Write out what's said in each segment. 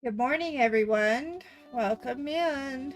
Good morning, everyone. Welcome in.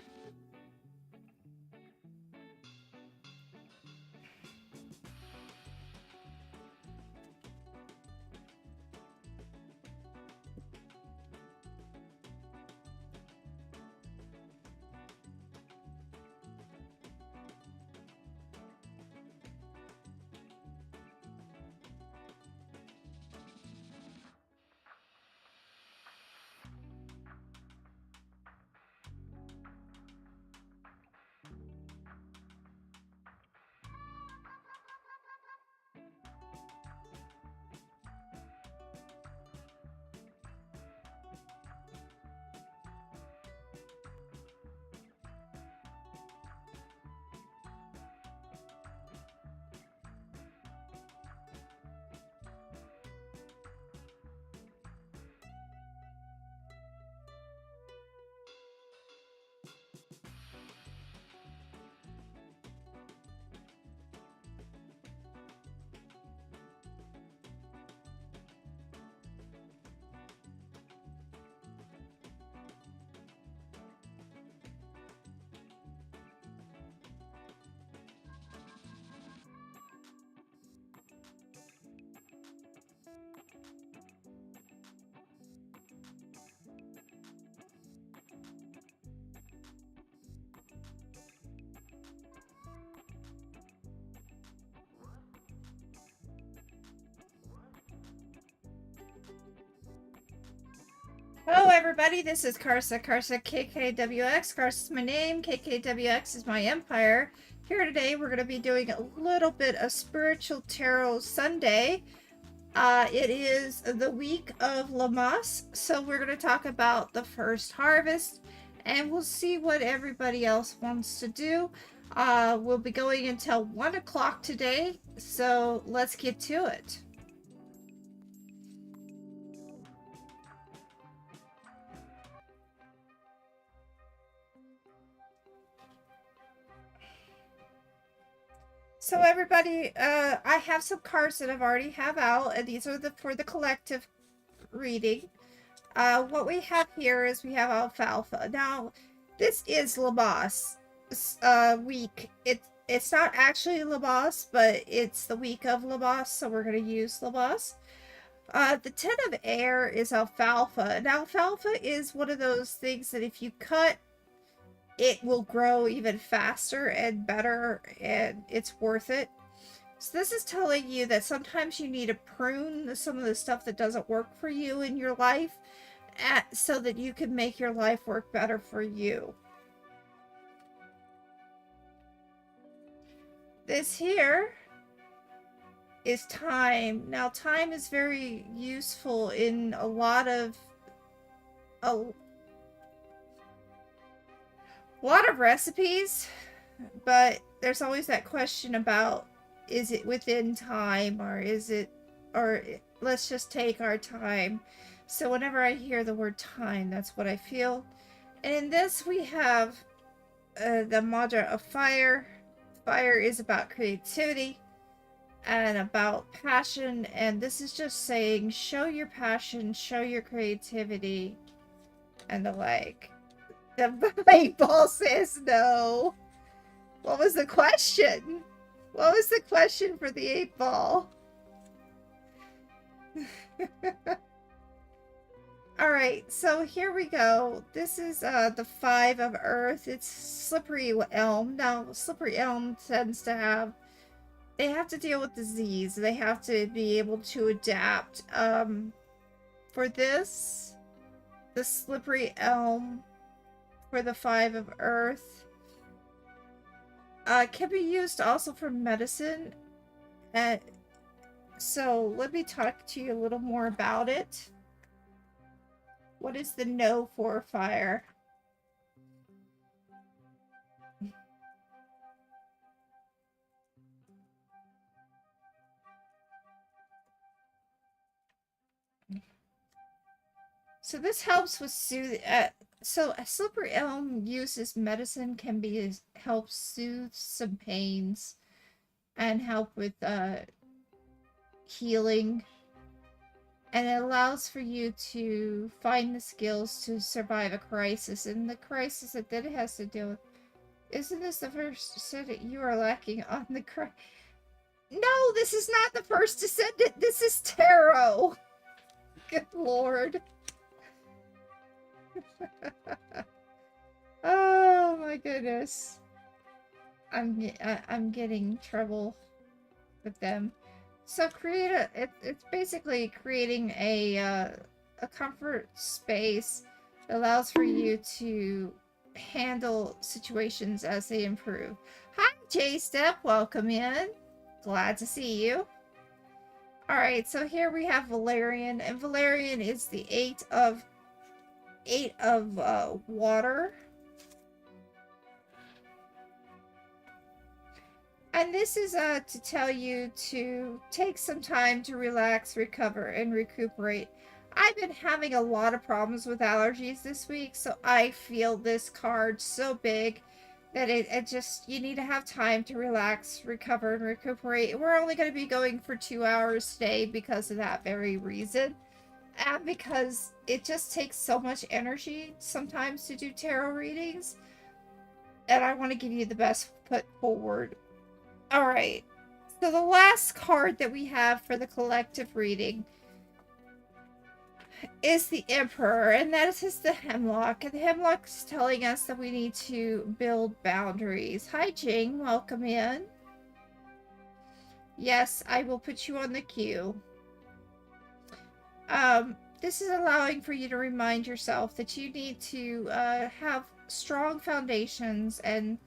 Hello, everybody. This is Karsa. Karsa KKWX. Karsa is my name. KKWX is my empire. Here today, we're going to be doing a little bit of Spiritual Tarot Sunday. It is the week of Lammas, so we're going to talk about the first harvest, and we'll see what everybody else wants to do. We'll be going until 1 o'clock today, so let's get to it. So everybody, I have some cards that I've already have out, and these are for the collective reading. What we have here is we have Alfalfa. Now, this is Lammas week. It's not actually Lammas, but it's the week of Lammas, so we're going to use Lammas. The 10 of air is Alfalfa. Now, Alfalfa is one of those things that if you cut, it will grow even faster and better, and it's worth it. So this is telling you that sometimes you need to prune some of the stuff that doesn't work for you in your life so that you can make your life work better for you. This here is time. Now, time is very useful in a lot of recipes, but there's always that question about, is it within time, or let's just take our time. So whenever I hear the word time, that's what I feel. And in this we have the Mudra of fire. Fire is about creativity and about passion, and this is just saying show your passion, show your creativity, and the like. The 8 ball says no. What was the question? What was the question for the 8 ball? Alright, so here we go. This is the 5 of earth. It's slippery elm. Now, slippery elm tends to have... They have to deal with disease. They have to be able to adapt. For this, the slippery elm... for the 5 of earth can be used also for medicine. So let me talk to you a little more about it. What is the no for fire? So this helps with soothing. So a slippery elm used as medicine can be help soothe some pains and help with healing. And it allows for you to find the skills to survive a crisis. And the crisis that it has to deal with. Isn't this the first descendant you are lacking on the No, this is not the first descendant. This is tarot. Good lord. Oh my goodness. I'm getting trouble with them. So it's basically creating a comfort space that allows for you to handle situations as they improve. Hi, J-Step. Welcome in. Glad to see you. Alright, so here we have Valerian, and Valerian is the 8 of water. And this is to tell you to take some time to relax, recover, and recuperate. I've been having a lot of problems with allergies this week, so I feel this card so big that it just, you need to have time to relax, recover, and recuperate. We're only going to be going for 2 hours today because of that very reason. And because it just takes so much energy sometimes to do tarot readings. And I want to give you the best foot forward. Alright, so the last card that we have for the collective reading is the Emperor, and that is the Hemlock. And the Hemlock is telling us that we need to build boundaries. Hi, Jing. Welcome in. Yes, I will put you on the queue. This is allowing for you to remind yourself that you need to have strong foundations and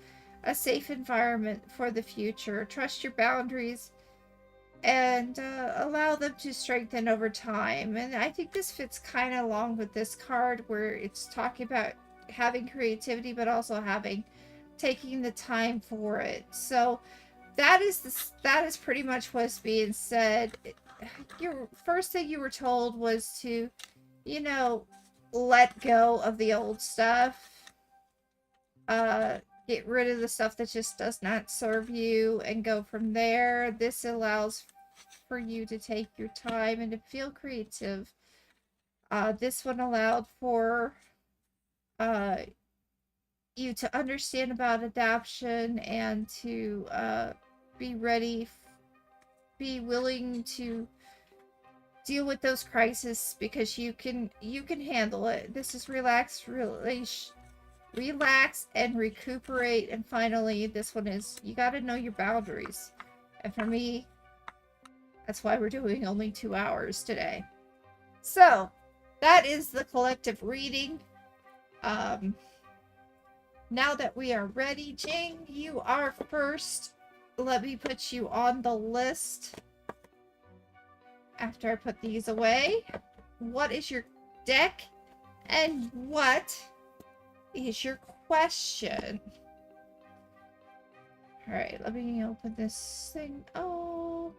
a safe environment for the future. Trust your boundaries and allow them to strengthen over time. And I think this fits kind of along with this card where it's talking about having creativity but also taking the time for it. So that is pretty much what's being said. Your first thing you were told was to, you know, let go of the old stuff. Get rid of the stuff that just does not serve you and go from there. This allows for you to take your time and to feel creative. This one allowed for you to understand about adaptation and to be ready, be willing to deal with those crises because you can handle it. This is relax and recuperate. And finally, this one is you got to know your boundaries. And for me, that's why we're doing only 2 hours today. So that is the collective reading. Now that we are ready, Jing, you are first. Let me put you on the list. After I put these away, what is your deck and what is your question? Alright, let me open this thing up.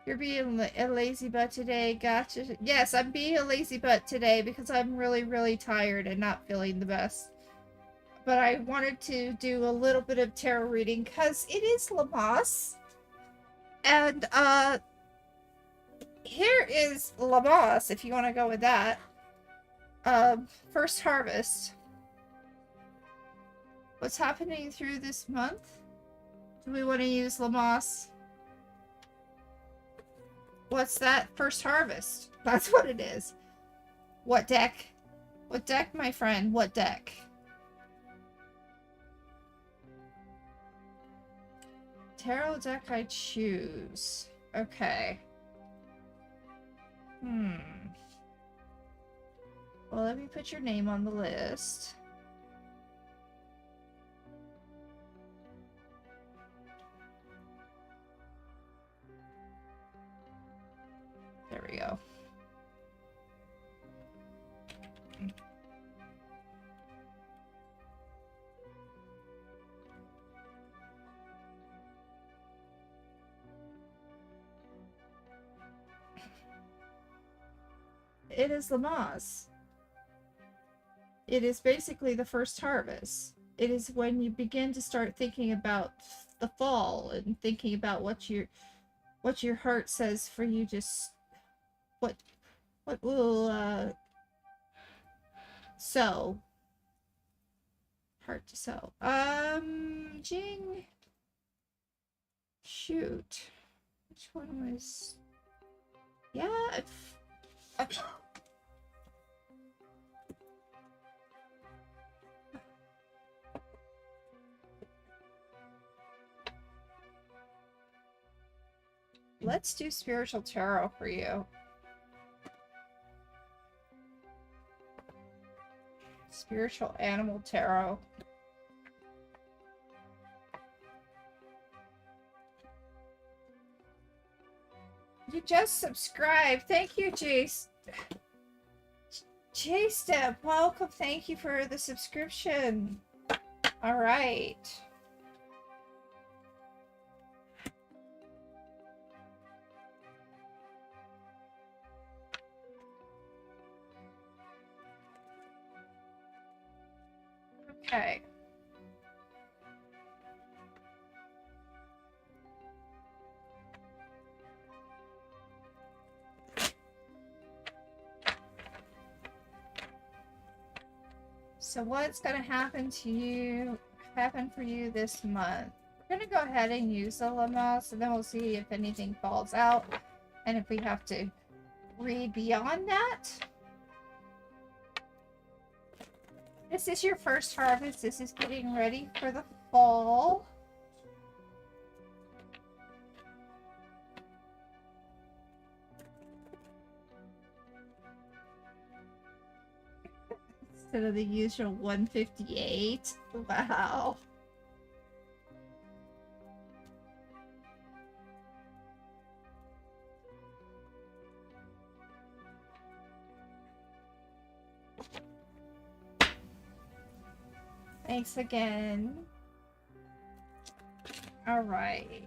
You're being a lazy butt today. Gotcha. Yes, I'm being a lazy butt today because I'm really, really tired and not feeling the best. But I wanted to do a little bit of tarot reading because it is Lammas. And, here is Lammas, if you want to go with that. First harvest. What's happening through this month? Do we want to use Lammas? What's that? First harvest. That's what it is. What deck? What deck, my friend? What deck? Tarot deck I choose. Okay. Well, let me put your name on the list. There we go. It is Lammas. It is basically the first harvest. it is when you begin to start thinking about the fall and thinking about what your heart says for you. Just what will sow. Heart to sow. Jing. Shoot. Which one was? Yeah. Let's do spiritual tarot for you. Spiritual animal tarot. You just subscribed. Thank you, Jace. J-Step, welcome. Thank you for the subscription. All right. Okay. So what's going to happen for you this month? We're going to go ahead and use the Lamos, and then we'll see if anything falls out and if we have to read beyond that. This is your first harvest. This is getting ready for the fall. Instead of the usual 158. Wow. Thanks again. All right.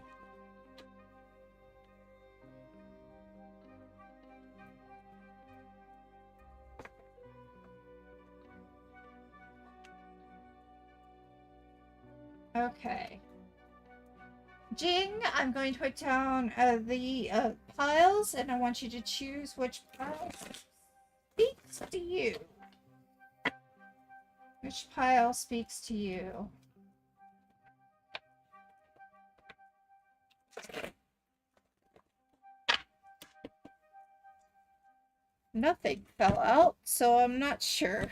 Okay. Jing, I'm going to put down the piles, and I want you to choose which pile speaks to you. Which pile speaks to you? Nothing fell out, so I'm not sure.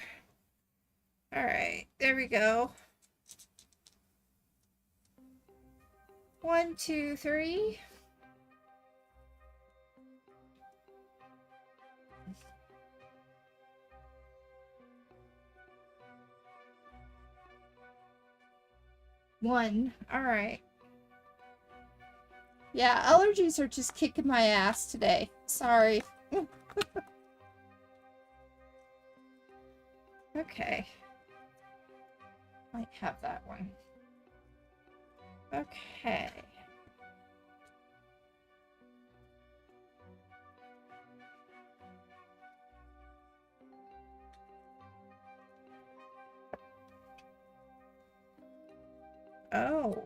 All right, there we go. 1, 2, 3. One. All right. Yeah, allergies are just kicking my ass today. Sorry. Okay. Might have that one. Okay. Oh.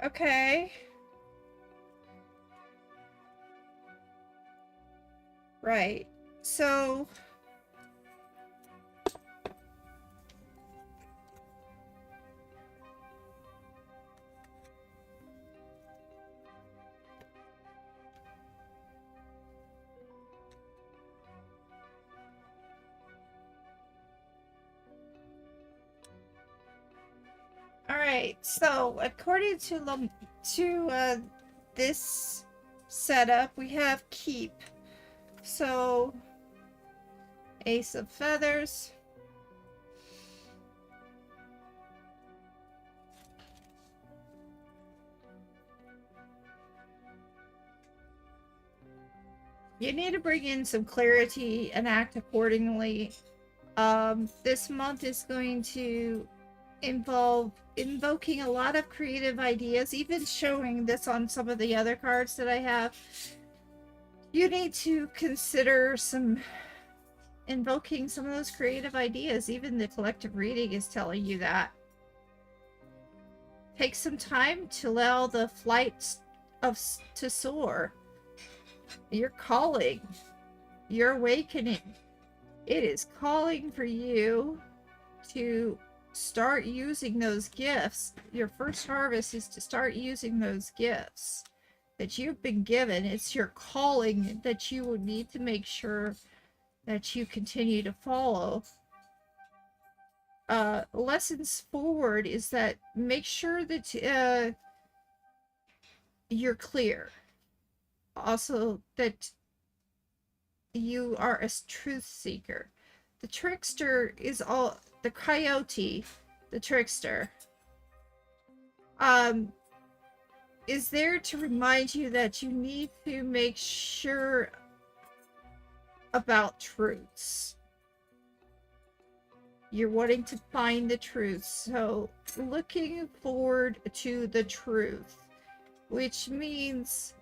Okay. Right. So... Alright, so according to this setup, we have keep. So, Ace of Feathers. You need to bring in some clarity and act accordingly. This month is going to involve invoking a lot of creative ideas, even showing this on some of the other cards that I have. You need to consider some invoking some of those creative ideas. Even the collective reading is telling you that. Take some time to allow the flight to soar. You're calling. You're awakening. It is calling for you to start using those gifts. Your first harvest is to start using those gifts that you've been given. It's your calling that you would need to make sure that you continue to follow. Lessons forward is that make sure that you're clear. Also, that you are a truth seeker. The trickster is all the coyote, the trickster, is there to remind you that you need to make sure about truths. You're wanting to find the truth, so looking forward to the truth, which means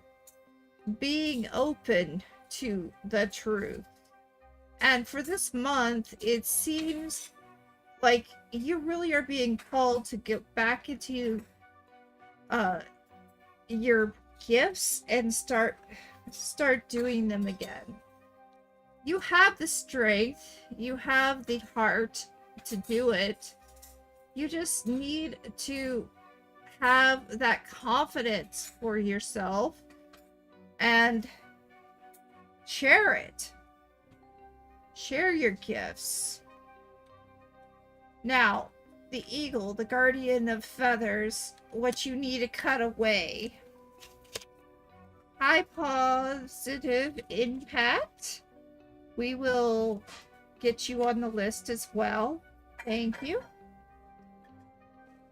being open to the truth. And for this month, it seems like you really are being called to get back into your gifts and start doing them again. You have the strength, you have the heart to do it. You just need to have that confidence for yourself and share it. Share your gifts. Now, the eagle, the guardian of feathers, what you need to cut away. High positive impact. We will get you on the list as well. Thank you.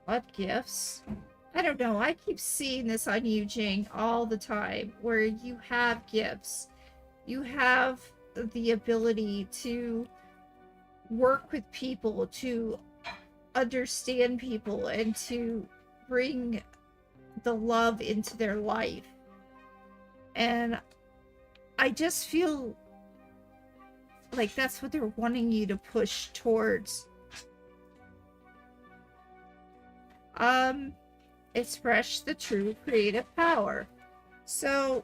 What gifts? I don't know. I keep seeing this on you, Jing, all the time, where you have gifts. You have the ability to work with people, to understand people, and to bring the love into their life. And I just feel like that's what they're wanting you to push towards. Express the true creative power. So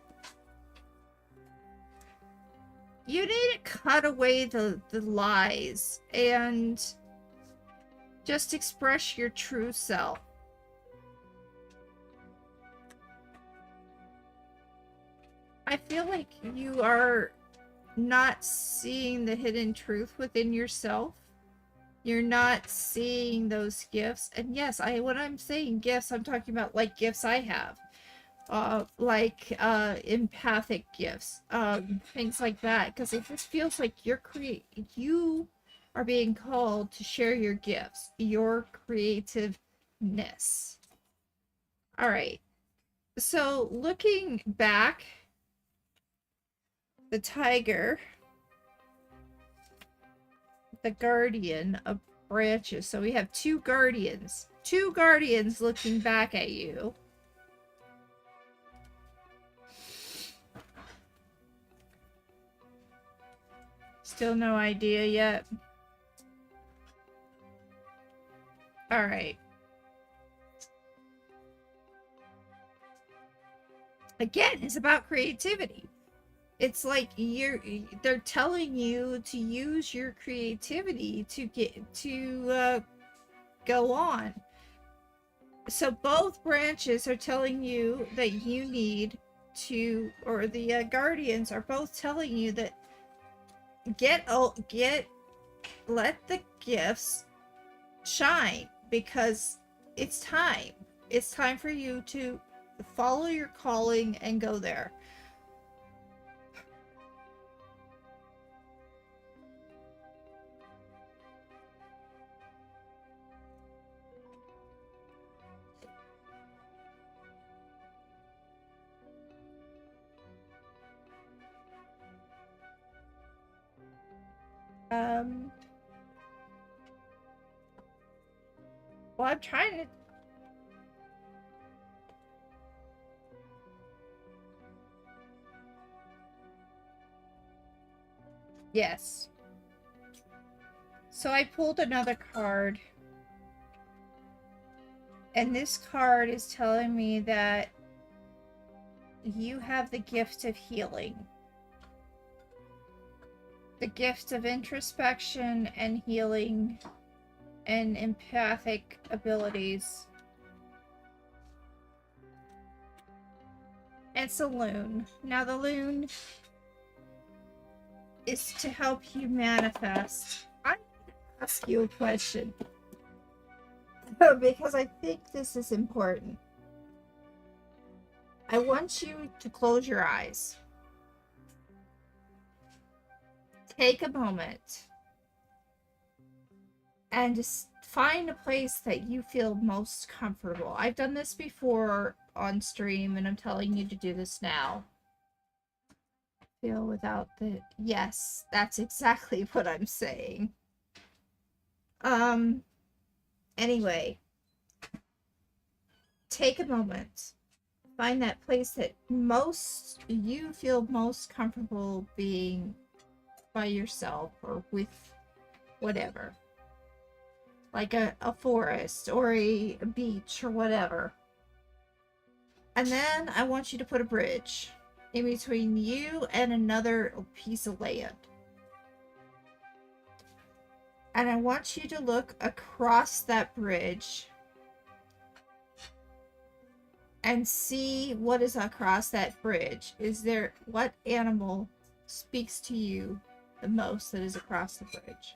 you need to cut away the lies and just express your true self. I feel like you are not seeing the hidden truth within yourself. You're not seeing those gifts. And yes, when I'm saying gifts, I'm talking about like gifts I have. Like empathic gifts, things like that, because it just feels like you are being called to share your gifts, your creativeness. All right, so looking back, the tiger, the guardian of branches. So we have two guardians looking back at you. Still no idea yet. All right. Again, it's about creativity. It's like they're telling you to use your creativity to go on. So both branches are telling you that you need to, or the guardians are both telling you that let the gifts shine, because it's time. It's time for you to follow your calling and go there. Well, I'm trying to... Yes. So I pulled another card. And this card is telling me that you have the gift of healing. The gift of introspection and healing and empathic abilities. It's a loon. Now the loon is to help you manifest. I ask you a question because I think this is important. I want you to close your eyes. Take a moment and just find a place that you feel most comfortable. I've done this before on stream, and I'm telling you to do this now. Feel without the... Yes, that's exactly what I'm saying. Anyway. Take a moment. Find that place that you feel most comfortable being by yourself or with whatever. Like a forest or a beach or whatever. And then I want you to put a bridge in between you and another piece of land. And I want you to look across that bridge and see what is across that bridge. What animal speaks to you the most that is across the bridge?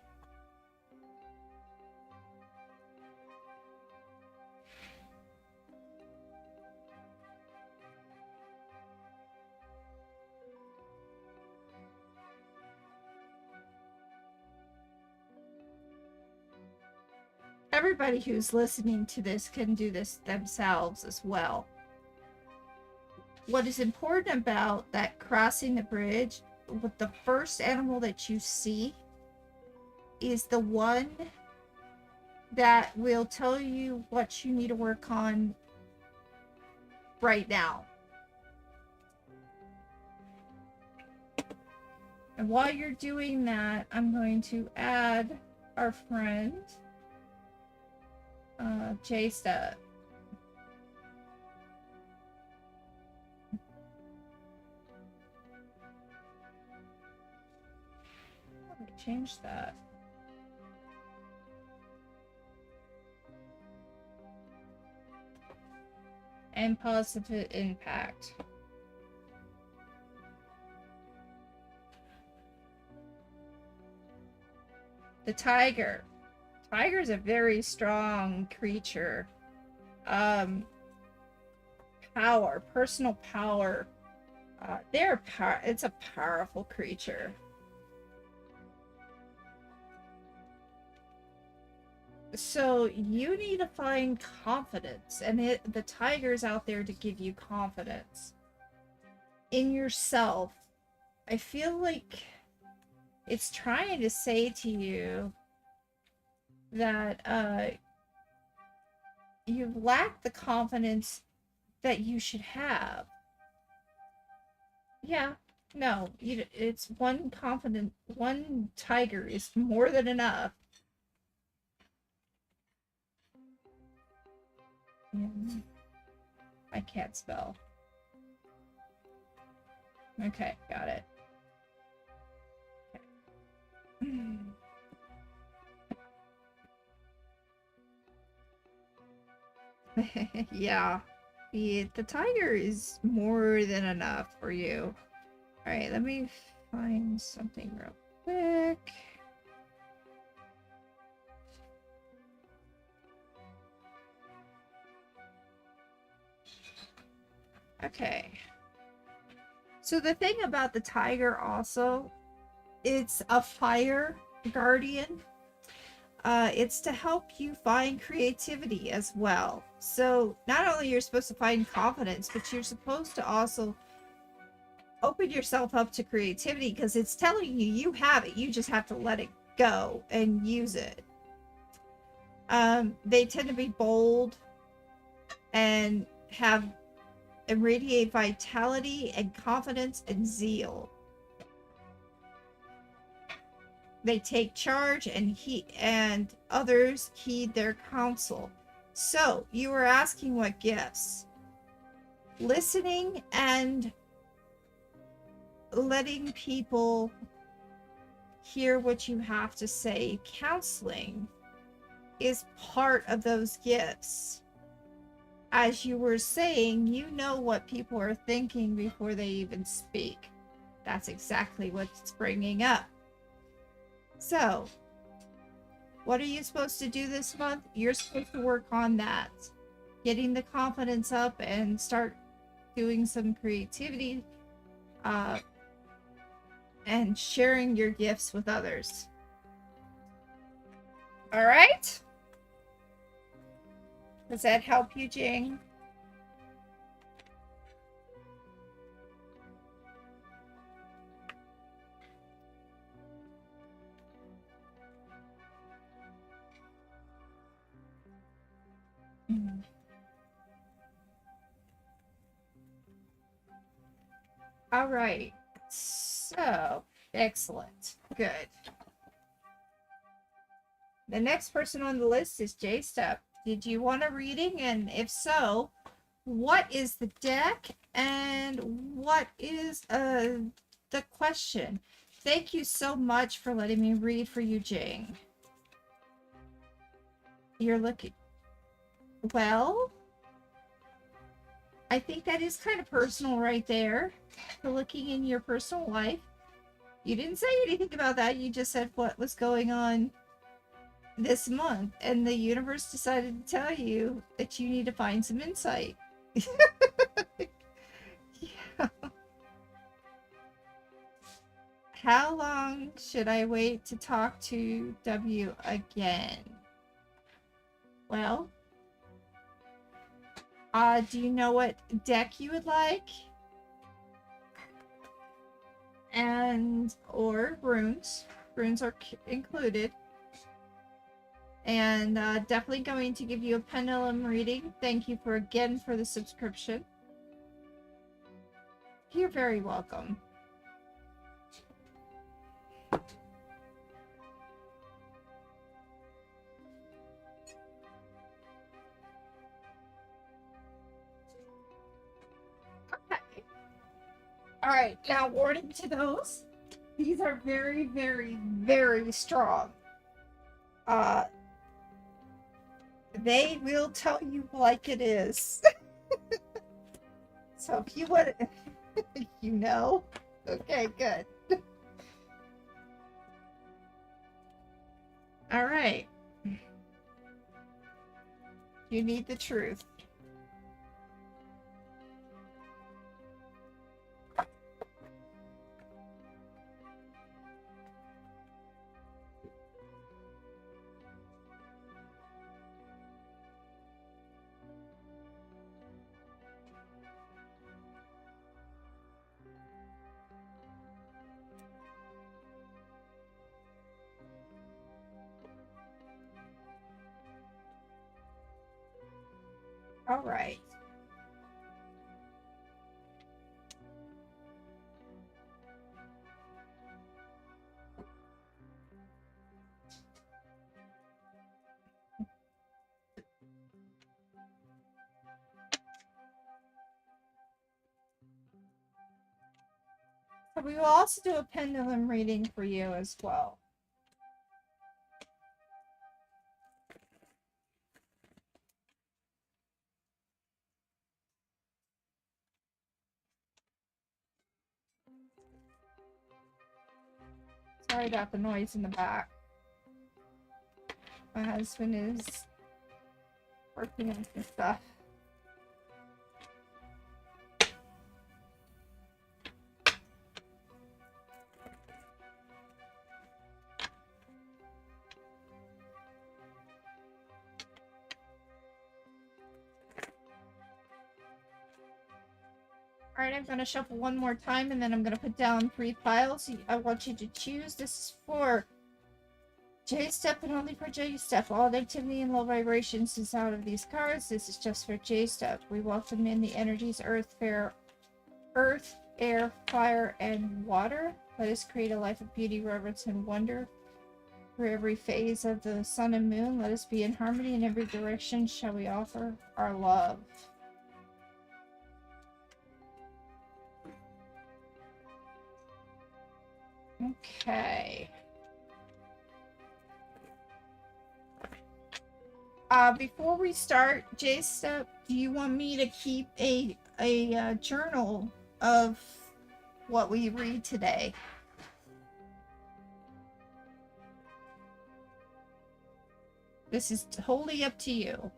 Everybody who's listening to this can do this themselves as well. What is important about that crossing the bridge, with the first animal that you see is the one that will tell you what you need to work on right now. And while you're doing that, I'm going to add our friend J-Stud. Let me change that. And positive impact. The tiger. Tiger's a very strong creature. Power, personal power. It's a powerful creature. So you need to find confidence, and the tiger's out there to give you confidence in yourself. I feel like it's trying to say to you that you lack the confidence that you should have. Yeah, no, it's one tiger is more than enough. I can't spell. Okay, got it. Okay. Yeah. The tiger is more than enough for you. Alright, let me find something real quick. Okay. So the thing about the tiger also, it's a fire guardian. It's to help you find creativity as well. So not only you're supposed to find confidence, but you're supposed to also open yourself up to creativity, because it's telling you you have it. You just have to let it go and use it. They tend to be bold and radiate vitality and confidence and zeal. They take charge, and others heed their counsel. So you were asking what gifts? Listening and letting people hear what you have to say. Counseling is part of those gifts. As you were saying, you know what people are thinking before they even speak. That's exactly what's bringing up. So, what are you supposed to do this month? You're supposed to work on that. Getting the confidence up and start doing some creativity and sharing your gifts with others. All right? Does that help you, Jing? All right. So, excellent. Good. The next person on the list is J-Step. Did you want a reading? And if so, what is the deck and what is the question? Thank you so much for letting me read for you, Jing. You're looking... Well, I think that is kind of personal right there. For looking in your personal life. You didn't say anything about that. You just said what was going on this month. And the universe decided to tell you that you need to find some insight. Yeah. How long should I wait to talk to W again? Well, do you know what deck you would like? And or runes. Runes are included. And definitely going to give you a pendulum reading. Thank you again for the subscription. You're very welcome. Okay. All right, now warning to those. These are very, very, very strong. They will tell you like it is. So if you want to, you know. Okay, good. All right. You need the truth. All right. So we will also do a pendulum reading for you as well. Sorry about the noise in the back. My husband is working on some stuff. Alright, I'm going to shuffle one more time and then I'm going to put down 3 piles. I want you to choose. This is for J-Step and only for J-Step. All negativity and low vibrations is out of these cards. This is just for J-Step. We welcome in the energies earth, air, fire, and water. Let us create a life of beauty, reverence, and wonder. For every phase of the sun and moon, let us be in harmony in every direction. Shall we offer our love? Okay. Before we start, J-Step, do you want me to keep a journal of what we read today? This is totally up to you.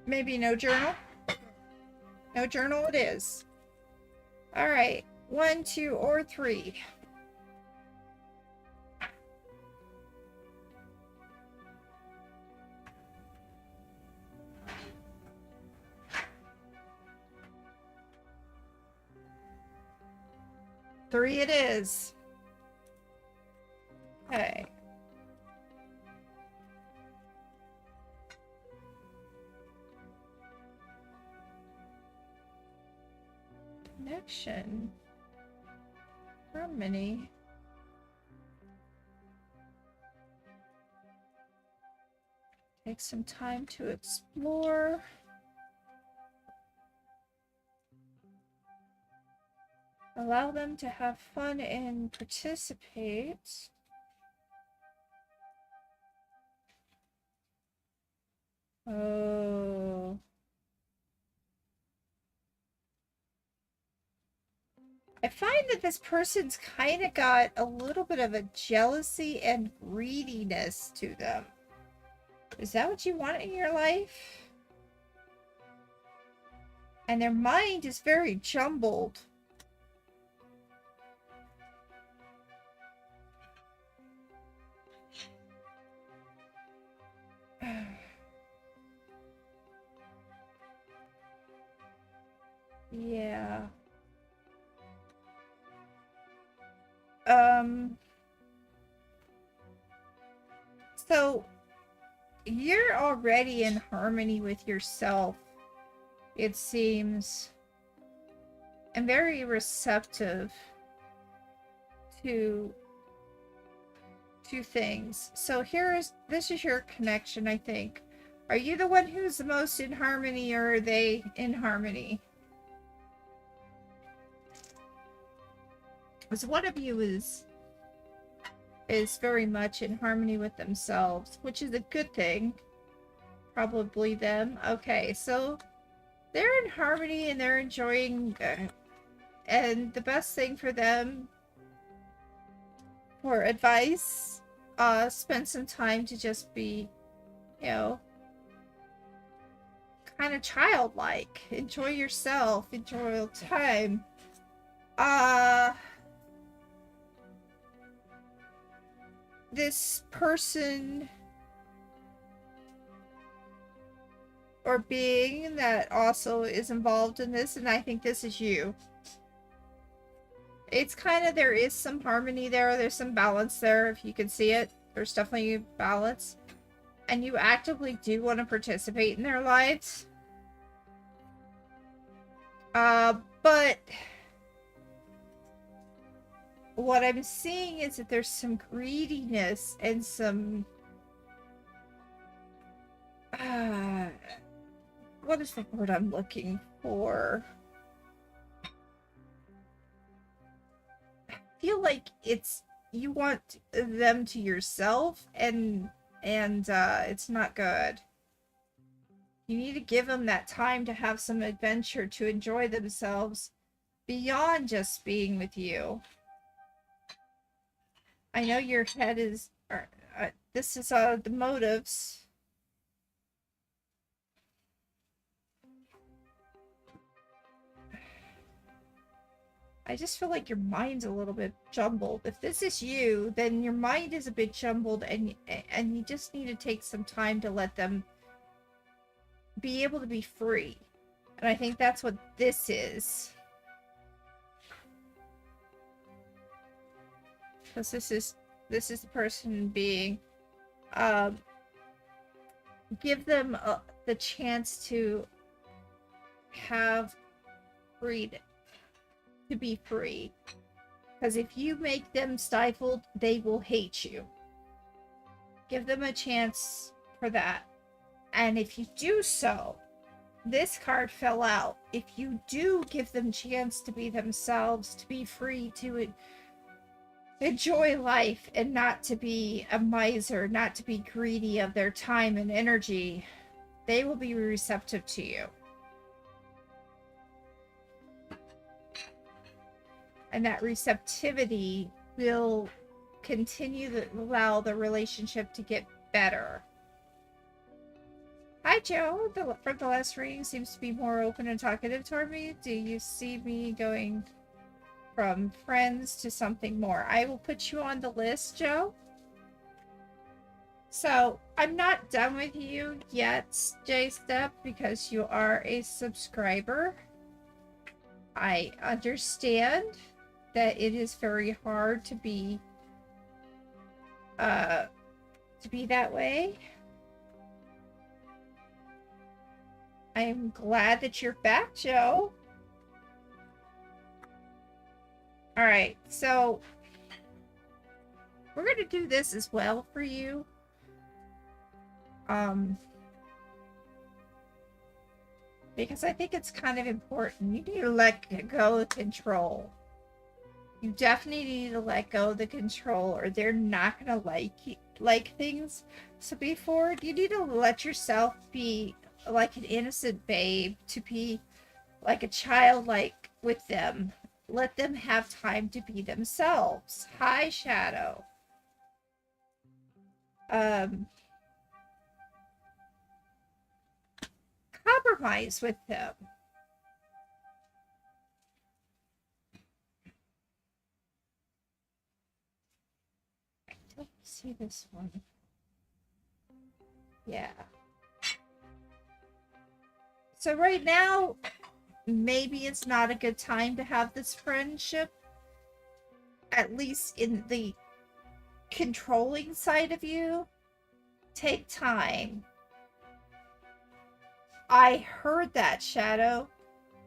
Maybe no journal? No journal it is. Alright. 1, 2, or 3. Three it is. Okay. Connection. Harmony. Take some time to explore. Allow them to have fun and participate. Oh. I find that this person's kind of got a little bit of a jealousy and greediness to them. Is that what you want in your life? And their mind is very jumbled. Yeah. So you're already in harmony with yourself, it seems, and very receptive to things. So this is your connection, I think. Are you the one who's the most in harmony, or are they in harmony? Because one of you is very much in harmony with themselves, which is a good thing. Probably them. Okay, so they're in harmony and they're enjoying, and the best thing for them for advice, spend some time to just be, you know, kind of childlike. Enjoy yourself. Enjoy time. This person or being that also is involved in this, and I think this is you. It's kind of, there is some harmony there. There's some balance there, if you can see it. There's definitely balance. And you actively do want to participate in their lives. But what I'm seeing is that there's some greediness and some... what is the word I'm looking for? I feel like you want them to yourself, and it's not good. You need to give them that time to have some adventure, to enjoy themselves beyond just being with you. I know your head is... this is the motives. I just feel like your mind's a little bit jumbled. If this is you, then your mind is a bit jumbled, and you just need to take some time to let them be able to be free. And I think that's what this is. Because this is the person being give them the chance to have freedom, to be free. Because if you make them stifled, they will hate you. Give them a chance for that. And if you do so, this card fell out. If you do give them chance to be themselves, to be free, to enjoy life, and not to be a miser, not to be greedy of their time and energy, they will be receptive to you. And that receptivity will continue to allow the relationship to get better. Hi, Joe. From the last reading, seems to be more open and talkative toward me. Do you see me going from friends to something more? I will put you on the list, Joe. So, I'm not done with you yet, J-Step, because you are a subscriber. I understand that it is very hard to be that way. I'm glad that you're back, Joe. Alright, so we're going to do this as well for you. Because I think it's kind of important. You need to let go of control. You definitely need to let go of the control, or they're not going to like things. So before, you need to let yourself be like an innocent babe, to be like a child, like with them. Let them have time to be themselves. Hi, Shadow. Compromise with them. I don't see this one. Yeah. So right now, maybe it's not a good time to have this friendship. At least in the controlling side of you. Take time. I heard that, Shadow.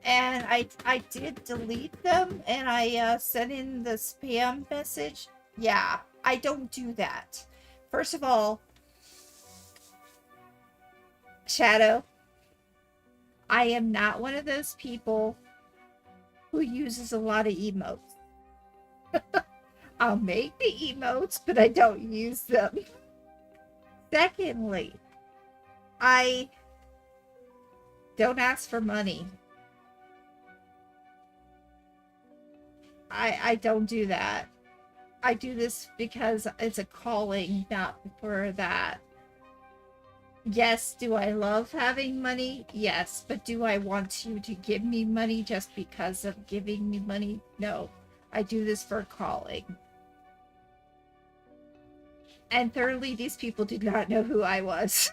And I did delete them, and I sent in the spam message. Yeah, I don't do that. First of all, Shadow, I am not one of those people who uses a lot of emotes. I'll make the emotes, but I don't use them. Secondly, I don't ask for money. I don't do that. I do this because it's a calling, not for that. Yes, do I love having money? Yes, but do I want you to give me money just because of giving me money? No, I do this for calling. And thirdly, these people did not know who I was.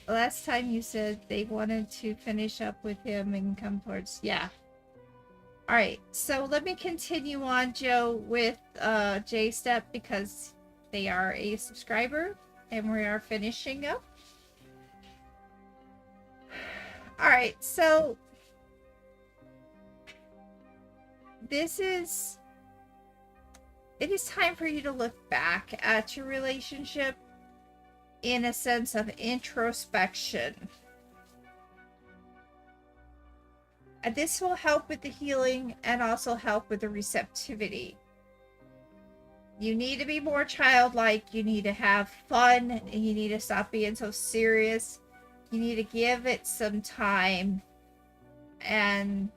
Last time you said they wanted to finish up with him and come towards... Yeah. Alright, so let me continue on, Joe, with J-Step, because they are a subscriber, and we are finishing up. Alright, so... It is time for you to look back at your relationship in a sense of introspection. And this will help with the healing and also help with the receptivity. You need to be more childlike. You need to have fun. And you need to stop being so serious. You need to give it some time. And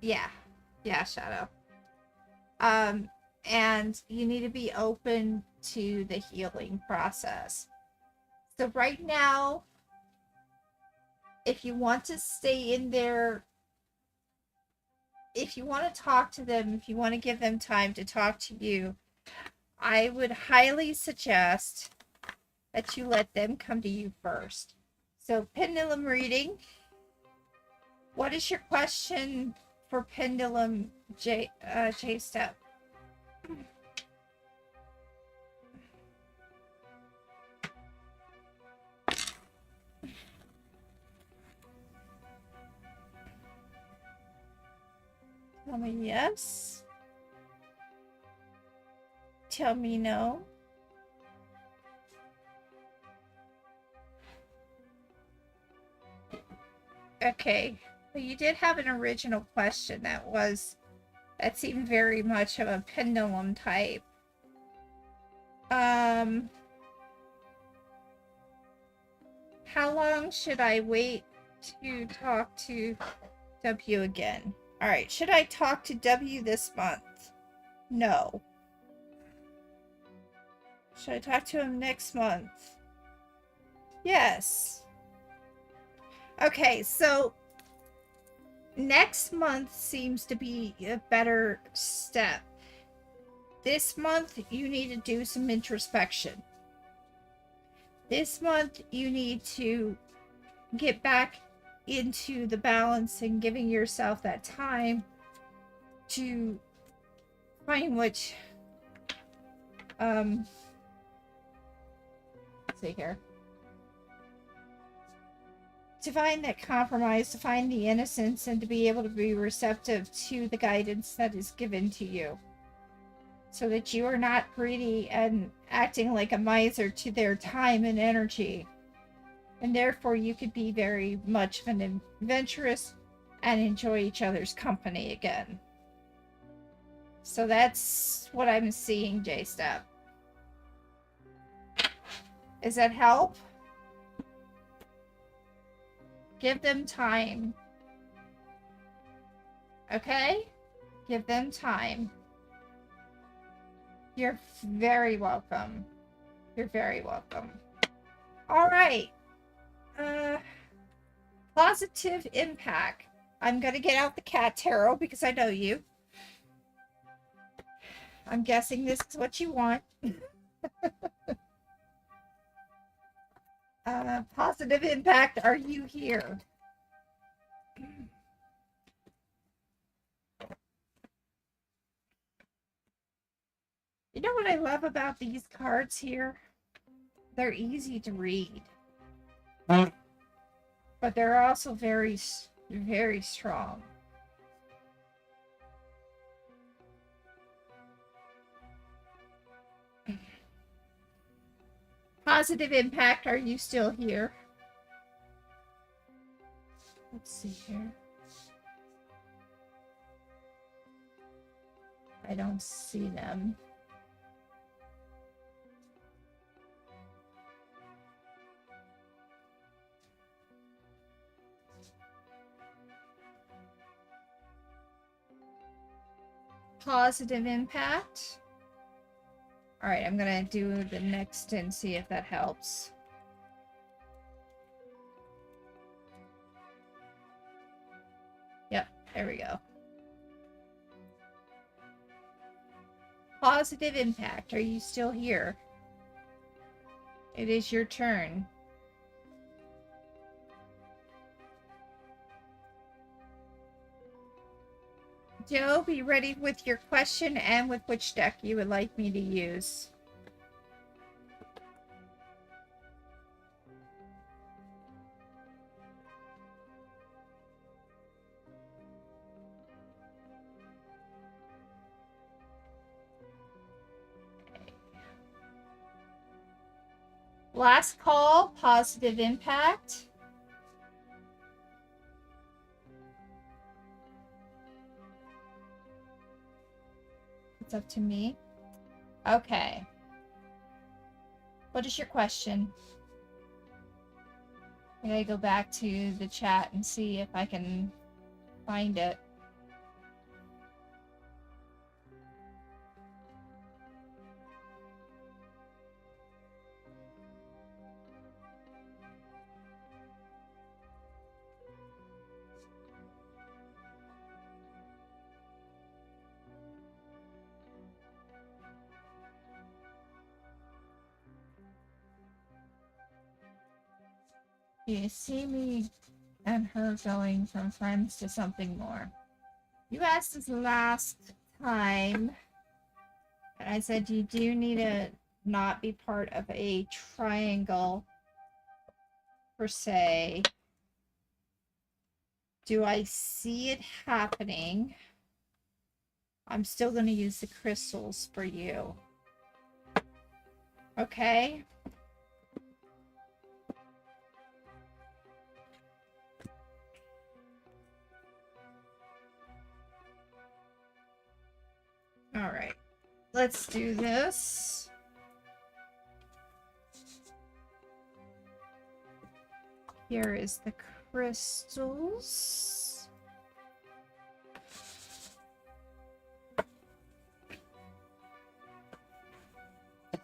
yeah, Shadow. And you need to be open to the healing process. So right now, if you want to stay in there, if you want to talk to them, if you want to give them time to talk to you, I would highly suggest that you let them come to you first. So, pendulum reading. What is your question for pendulum J step. Tell me yes. Tell me no. Okay. Well, you did have an original question that seemed very much of a pendulum type. How long should I wait to talk to W again? All right. Should I talk to W this month? No. Should I talk to him next month? Yes. Okay, so next month seems to be a better step. This month, you need to do some introspection. This month, you need to get back into the balance and giving yourself that time to find which, let's see here. To find that compromise, to find the innocence, and to be able to be receptive to the guidance that is given to you. So that you are not greedy and acting like a miser to their time and energy. And therefore you could be very much of an adventurous and enjoy each other's company again. So that's what I'm seeing, J-Step. Does that help? Give them time. Okay? Give them time. You're very welcome. You're very welcome. All right. Positive impact. I'm going to get out the cat tarot because I know you. I'm guessing this is what you want. Positive impact. Are you here? You know what I love about these cards here? They're easy to read. But they're also very, very strong. Positive impact. Are you still here? Let's see here. I don't see them. Positive impact. All right, I'm gonna do the next and see if that helps. Yep, there we go. Positive impact. Are you still here? It is your turn. Joe, be ready with your question and with which deck you would like me to use. Last call, positive impact. It's up to me. Okay. What is your question? I gotta go back to the chat and see if I can find it. You see me and her going from friends to something more. You asked us last time, and I said you do need to not be part of a triangle per se. Do I see it happening? I'm still going to use the crystals for you. Okay? Alright. Let's do this. Here is the crystals.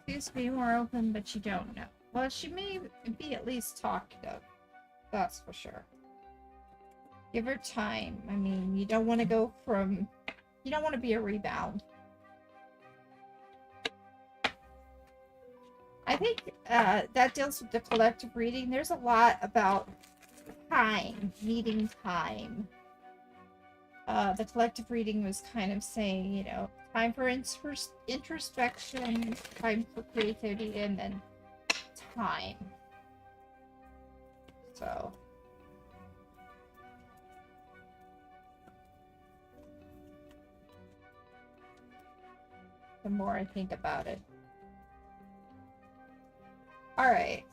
Seems to be more open, but you don't know. Well, she may be at least talkative. That's for sure. Give her time. I mean, you don't want to go from... You don't want to be a rebound. I think that deals with the collective reading. There's a lot about time, needing time. The collective reading was kind of saying, you know, time for introspection, time for creativity, and then time. So... the more I think about it. Alright.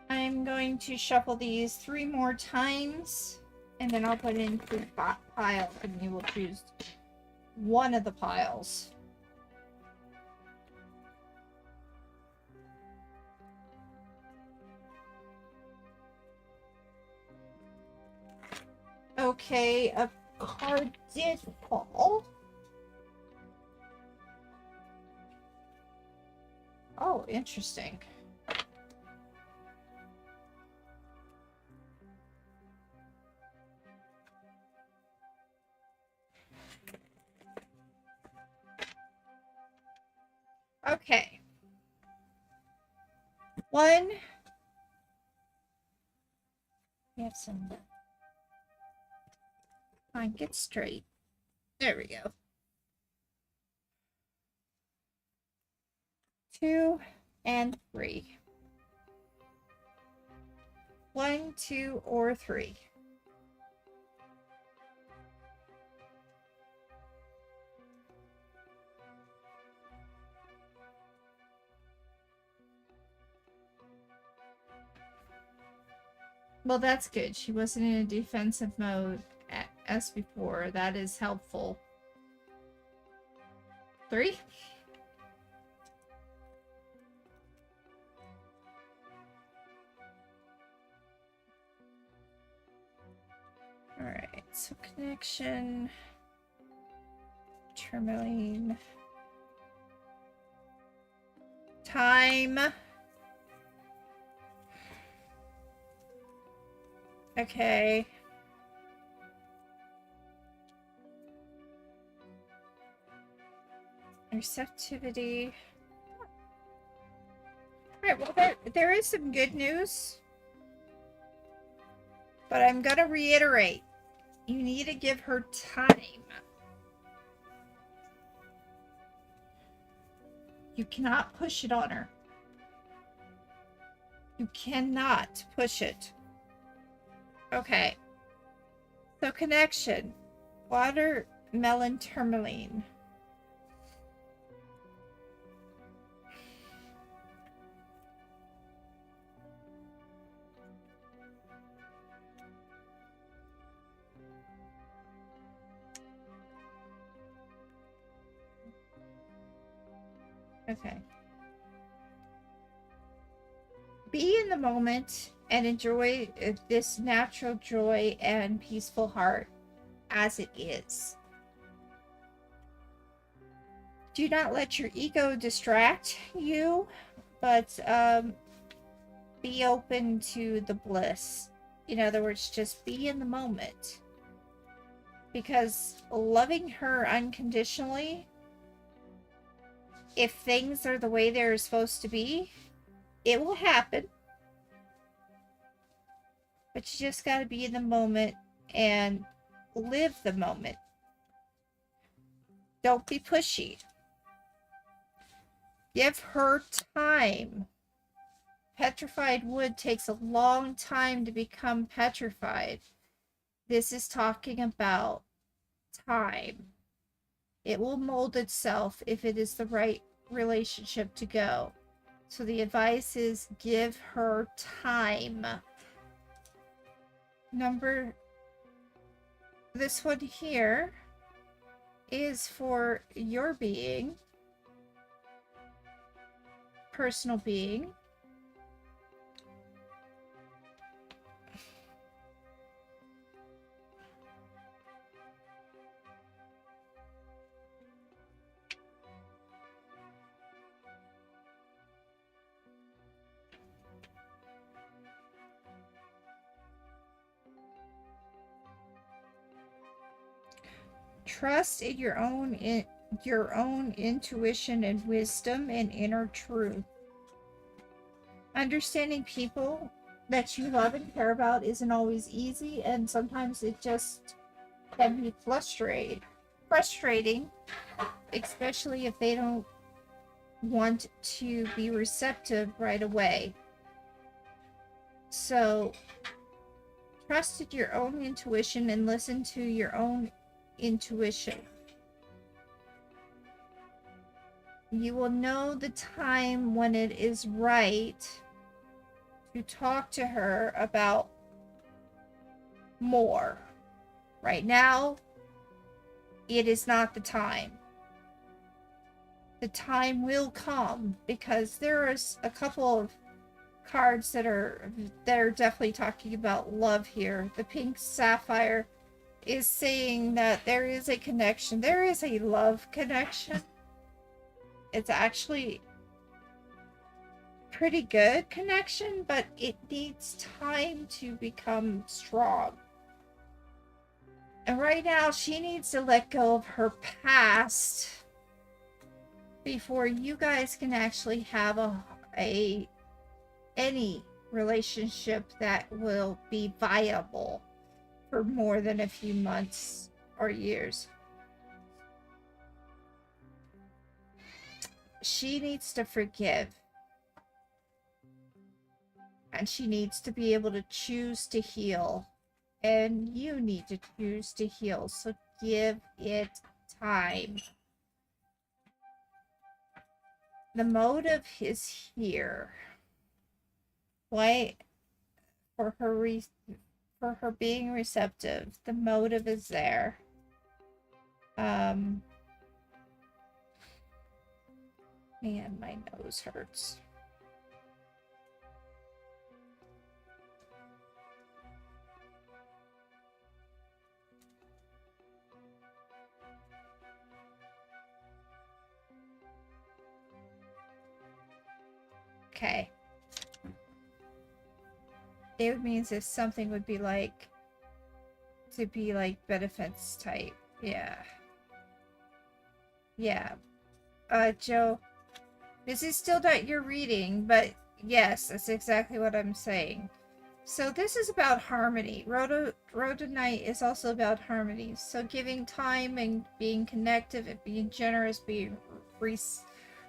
I'm going to shuffle these 3 more times, and then I'll put it into piles, and you will choose one of the piles. Okay, a card did fall. Oh, interesting. Okay. 1. We have some... Fine, get straight. There we go. 2 and 3. 1, 2, or 3. Well, that's good. She wasn't in a defensive mode as before. That is helpful. 3. Alright, so connection. Tourmaline. Time. Okay. Receptivity. Alright, well there is some good news. But I'm gonna reiterate. You need to give her time. You cannot push it on her. You cannot push it. Okay. So connection. Watermelon tourmaline. Okay. Be in the moment and enjoy this natural joy and peaceful heart as it is. Do not let your ego distract you, but be open to the bliss. In other words, just be in the moment. Because loving her unconditionally, if things are the way they're supposed to be, it will happen. But you just got to be in the moment and live the moment. Don't be pushy. Give her time. Petrified wood takes a long time to become petrified. This is talking about time. It will mold itself if it is the right relationship to go. So the advice is give her time. This one here is for your being, personal being. Trust in your own intuition and wisdom and inner truth. Understanding people that you love and care about isn't always easy, and sometimes it just can be frustrating, especially if they don't want to be receptive right away. So trust in your own intuition and listen to your own intuition. You will know the time when it is right to talk to her about more. Right now, it is not the time. The time will come, because there is a couple of cards that are definitely talking about love here. The pink sapphire is saying that there is a connection. There is a love connection. It's actually pretty good connection, but it needs time to become strong. And right now, she needs to let go of her past before you guys can actually have any relationship that will be viable for more than a few months or years. She needs to forgive. And she needs to be able to choose to heal. And you need to choose to heal. So give it time. The motive is here. Why? For her being receptive. The motive is there. Man, my nose hurts. Okay. It means if something would be like, to be like benefits type. Yeah. Yeah. Joe, this is still not your reading, but yes, that's exactly what I'm saying. So this is about harmony. Rhodonite is also about harmony. So giving time and being connective and being generous, being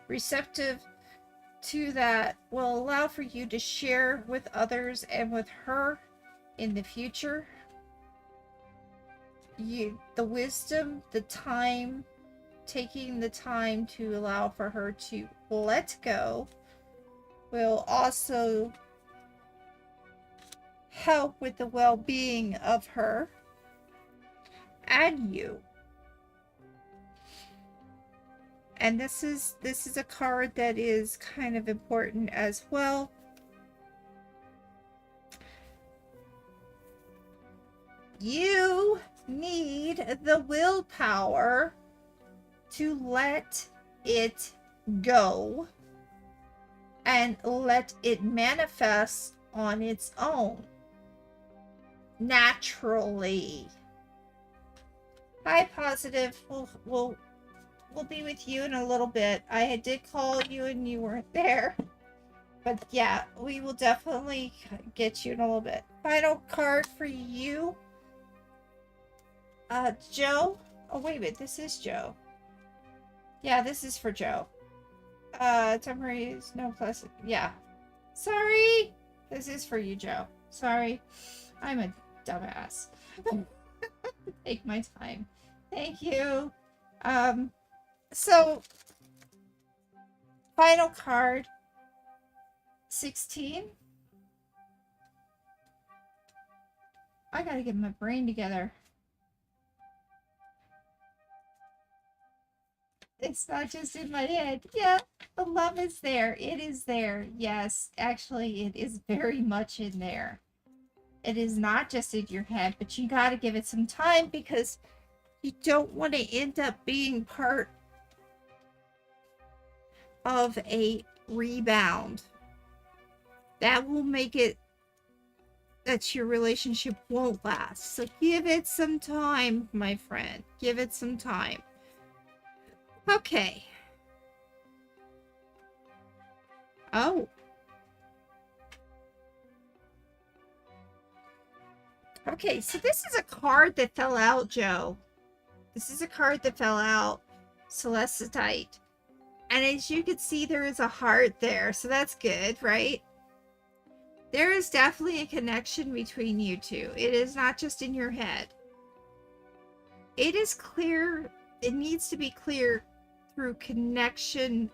receptive to that will allow for you to share with others and with her in the future. The wisdom, the time, taking the time to allow for her to let go will also help with the well-being of her and you. And this is a card that is kind of important as well. You need the willpower to let it go and let it manifest on its own naturally. Hi, Positive. We'll be with you in a little bit. I did call you and you weren't there. But yeah, we will definitely get you in a little bit. Final card for you. Joe. Oh, wait a minute. This is Joe. Yeah, this is for Joe. Temporary is no plus. Yeah. Sorry. This is for you, Joe. Sorry. I'm a dumbass. Take my time. Thank you. So, final card. 16. I gotta get my brain together. It's not just in my head. Yeah, the love is there. It is there. Yes, actually, it is very much in there. It is not just in your head, but you gotta give it some time because you don't want to end up being part of a rebound. That will make it that your relationship won't last. So give it some time, my friend. Give it some time. Okay. Oh. Okay, so this is a card that fell out, Joe. This is a card that fell out. Celestite. And as you can see, there is a heart there. So that's good, right? There is definitely a connection between you two. It is not just in your head. It is clear. It needs to be clear through connection,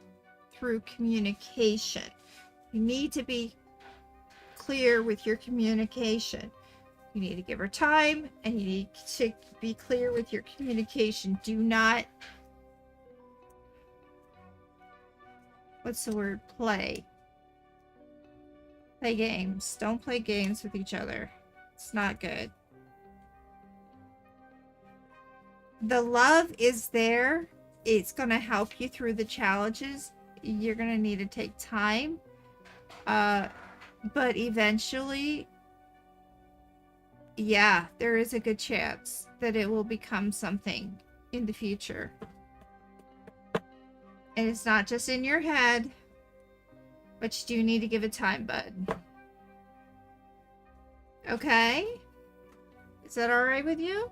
through communication. You need to be clear with your communication. You need to give her time, and you need to be clear with your communication. Do not, what's the word, play games. Don't play games with each other. It's not good. The love is there. It's going to help you through the challenges. You're going to need to take time. But eventually, yeah, there is a good chance that it will become something in the future. And it's not just in your head, but you do need to give it time, bud. Okay? Is that all right with you?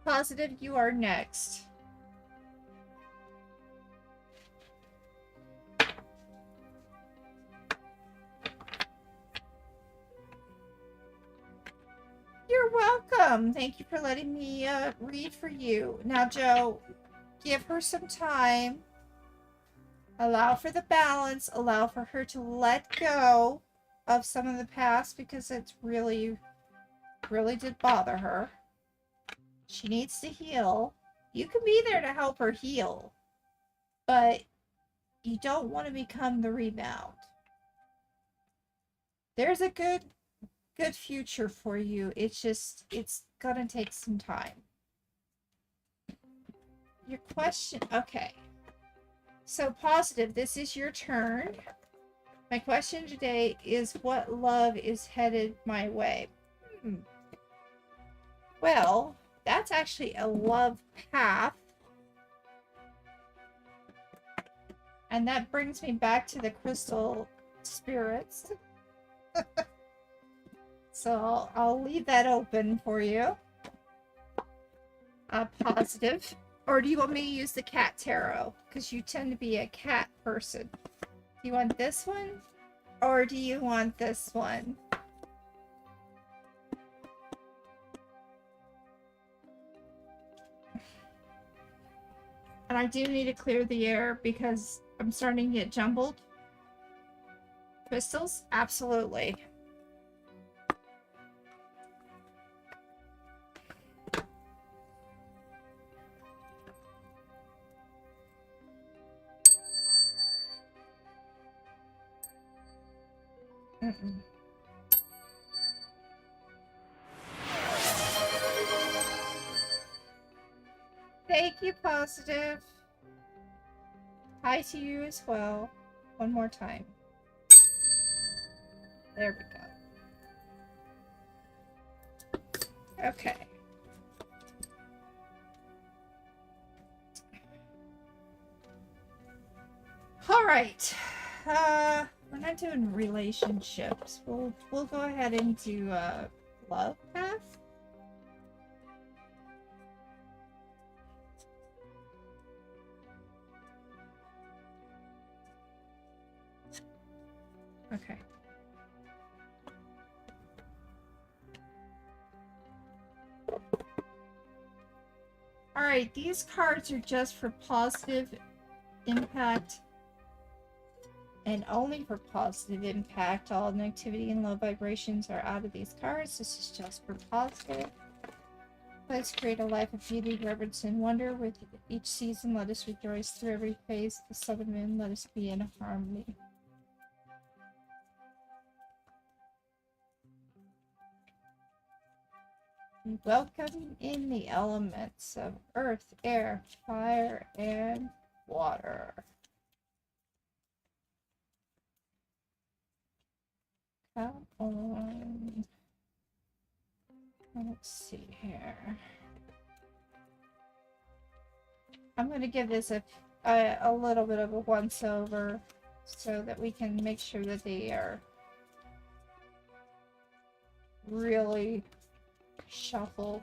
Positive, you are next. You're welcome. Thank you for letting me read for you. Now, Joe, give her some time. Allow for the balance. Allow for her to let go of some of the past because it's really did bother her. She needs to heal. You can be there to help her heal, but you don't want to become the rebound. There's a good future for you. It's gonna take some time. Your question, okay. So positive, this is your turn. My question today is, what love is headed my way? Well, that's actually a love path. And that brings me back to the crystal spirits. So I'll leave that open for you. Positive. Or do you want me to use the cat tarot? Because you tend to be a cat person. Do you want this one? Or do you want this one? And I do need to clear the air because I'm starting to get jumbled. Crystals? Absolutely. Thank you, Positive. Hi to you as well. One more time. There we go. Okay. All right. We're not doing relationships. We'll go ahead and do love path. Okay. All right, these cards are just for positive impact and only for positive impact. All negativity and low vibrations are out of these cards. This is just for positive. Let's create a life of beauty, reverence, and wonder. With each season, let us rejoice through every phase of the sun and moon. Let us be in harmony. Welcome in the elements of earth, air, fire, and water. Come on. Let's see here. I'm going to give this a little bit of a once over so that we can make sure that they are really shuffled.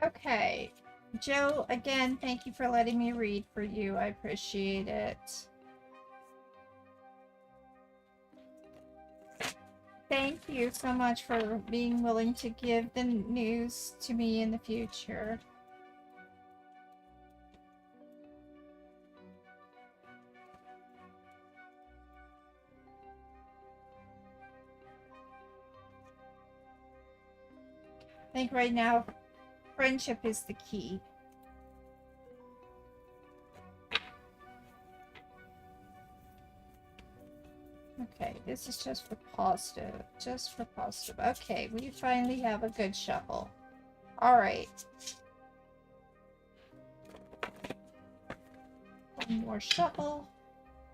Okay, Joe, again, thank you for letting me read for you. I appreciate it. Thank you so much for being willing to give the news to me in the future. I think right now, friendship is the key. Okay, this is just for positive. Just for positive. Okay, we finally have a good shuffle. Alright. One more shuffle.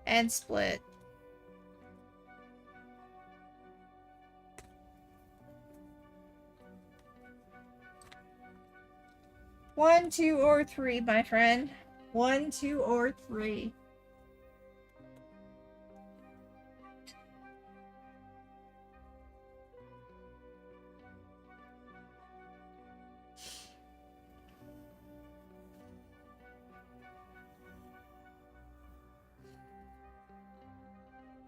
And split. One, two, or three, my friend. 1, 2, or 3.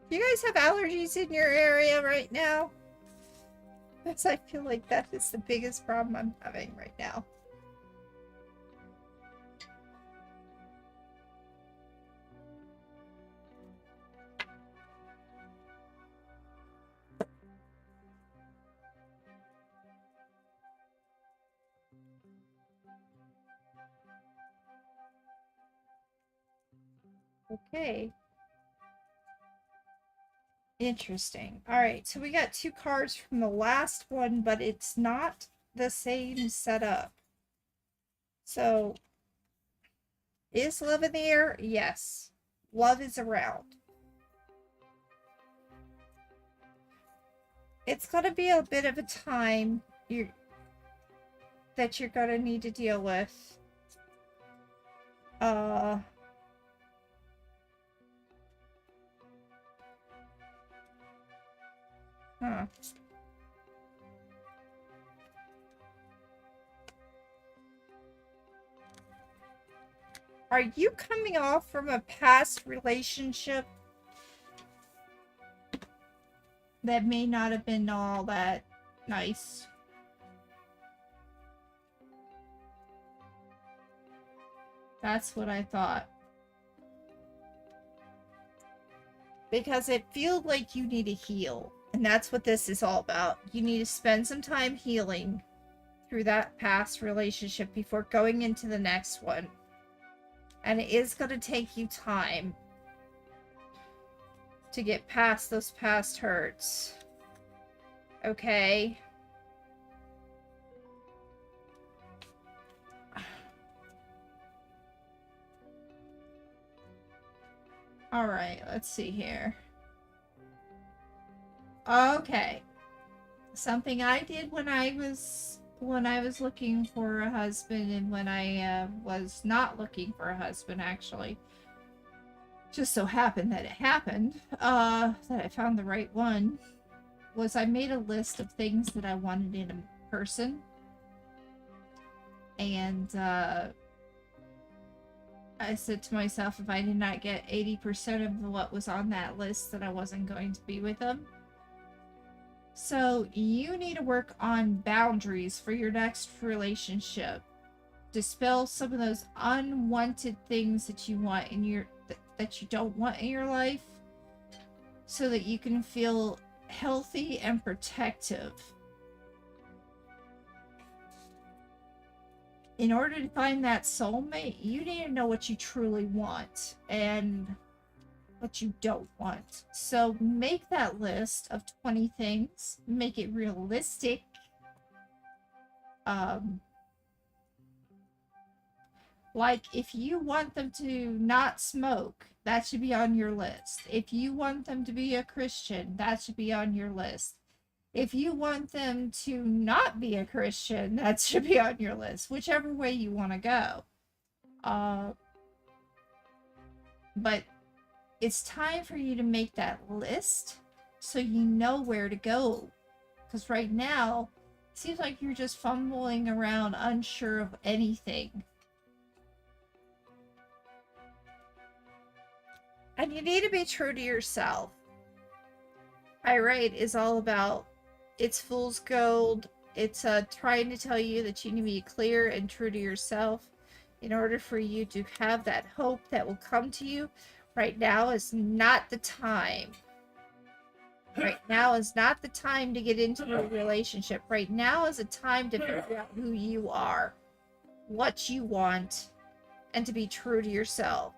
Do you guys have allergies in your area right now? Because I feel like that is the biggest problem I'm having right now. Okay. Interesting. Alright, so we got 2 cards from the last one, but it's not the same setup. So, is love in the air? Yes. Love is around. It's going to be a bit of a time that you're going to need to deal with. Huh. Are you coming off from a past relationship that may not have been all that nice? That's what I thought. Because it feels like you need to heal. And that's what this is all about. You need to spend some time healing through that past relationship before going into the next one. And it is going to take you time to get past those past hurts. Okay? Alright, let's see here. Okay. Something I did when I was looking for a husband, and when I was not looking for a husband, actually. Just so happened that it happened, that I found the right one, was I made a list of things that I wanted in a person. And I said to myself, if I did not get 80% of what was on that list, that I wasn't going to be with them. So you need to work on boundaries for your next relationship. Dispel some of those unwanted things that you want in your that you don't want in your life, so that you can feel healthy and protective. In order to find that soulmate, you need to know what you truly want and what you don't want. So make that list of 20 things. Make it realistic. Like, if you want them to not smoke, that should be on your list. If you want them to be a Christian, that should be on your list. If you want them to not be a Christian, that should be on your list. Whichever way you want to go. But it's time for you to make that list so you know where to go. Because right now, it seems like you're just fumbling around, unsure of anything. And you need to be true to yourself. Irate is all about, it's fool's gold. It's trying to tell you that you need to be clear and true to yourself in order for you to have that hope that will come to you. Right now is not the time. Right now is not the time to get into a relationship. Right now is a time to figure out who you are, what you want, and to be true to yourself.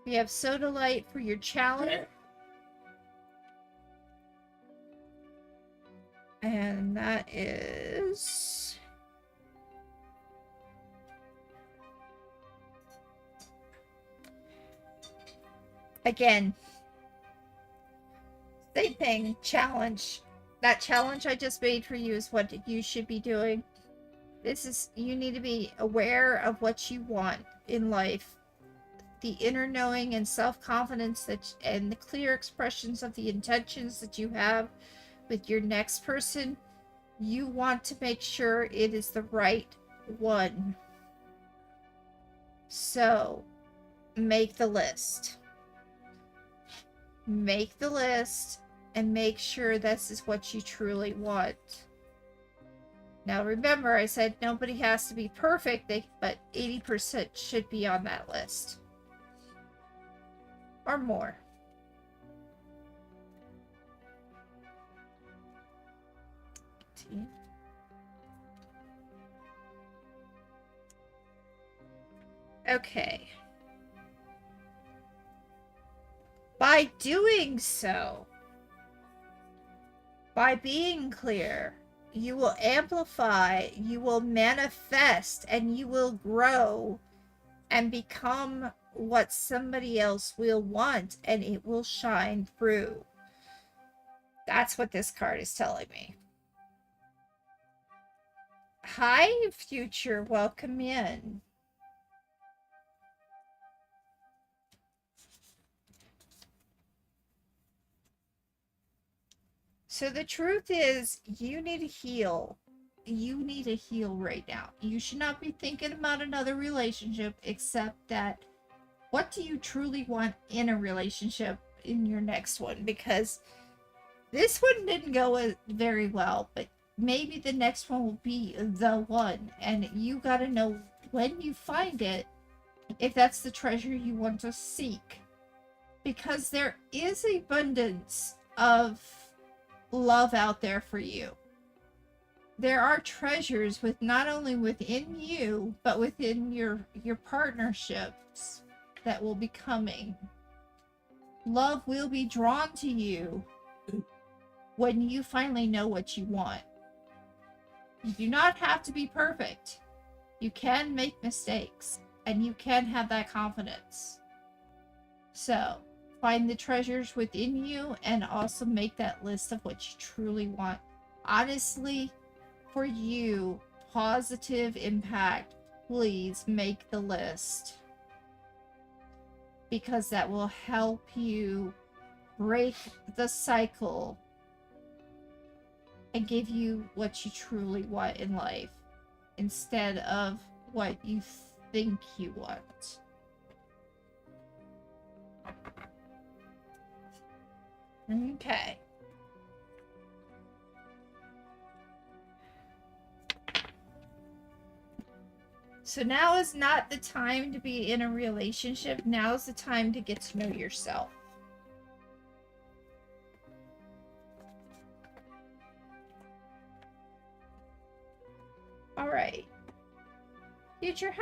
We have Soda Light for your challenge. And that is... Again, same thing, challenge. That challenge I just made for you is what you should be doing. This is, you need to be aware of what you want in life. The inner knowing and self-confidence that, and the clear expressions of the intentions that you have with your next person. You want to make sure it is the right one. So, make the list. Make the list and make sure this is what you truly want. Now remember, I said nobody has to be perfect, but 80% should be on that list. Or more. Okay. By doing so, by being clear, you will amplify, you will manifest, and you will grow and become what somebody else will want, and it will shine through. That's what this card is telling me. Hi, future. Welcome in. So the truth is, you need to heal. You need to heal right now. You should not be thinking about another relationship, except that, what do you truly want in a relationship in your next one? Because this one didn't go very well, but maybe the next one will be the one. And you got to know when you find it, if that's the treasure you want to seek. Because there is abundance of love out there for you. there are treasures with not only within you, but within your partnerships that will be coming. Love will be drawn to you when you finally know what you want. You do not have to be perfect. You can make mistakes, and you can have that confidence. So, find the treasures within you and also make that list of what you truly want. Honestly, for you, positive impact, please make the list. Because that will help you break the cycle and give you what you truly want in life instead of what you think you want. Okay. So now is not the time to be in a relationship. Now is the time to get to know yourself. All right. Future,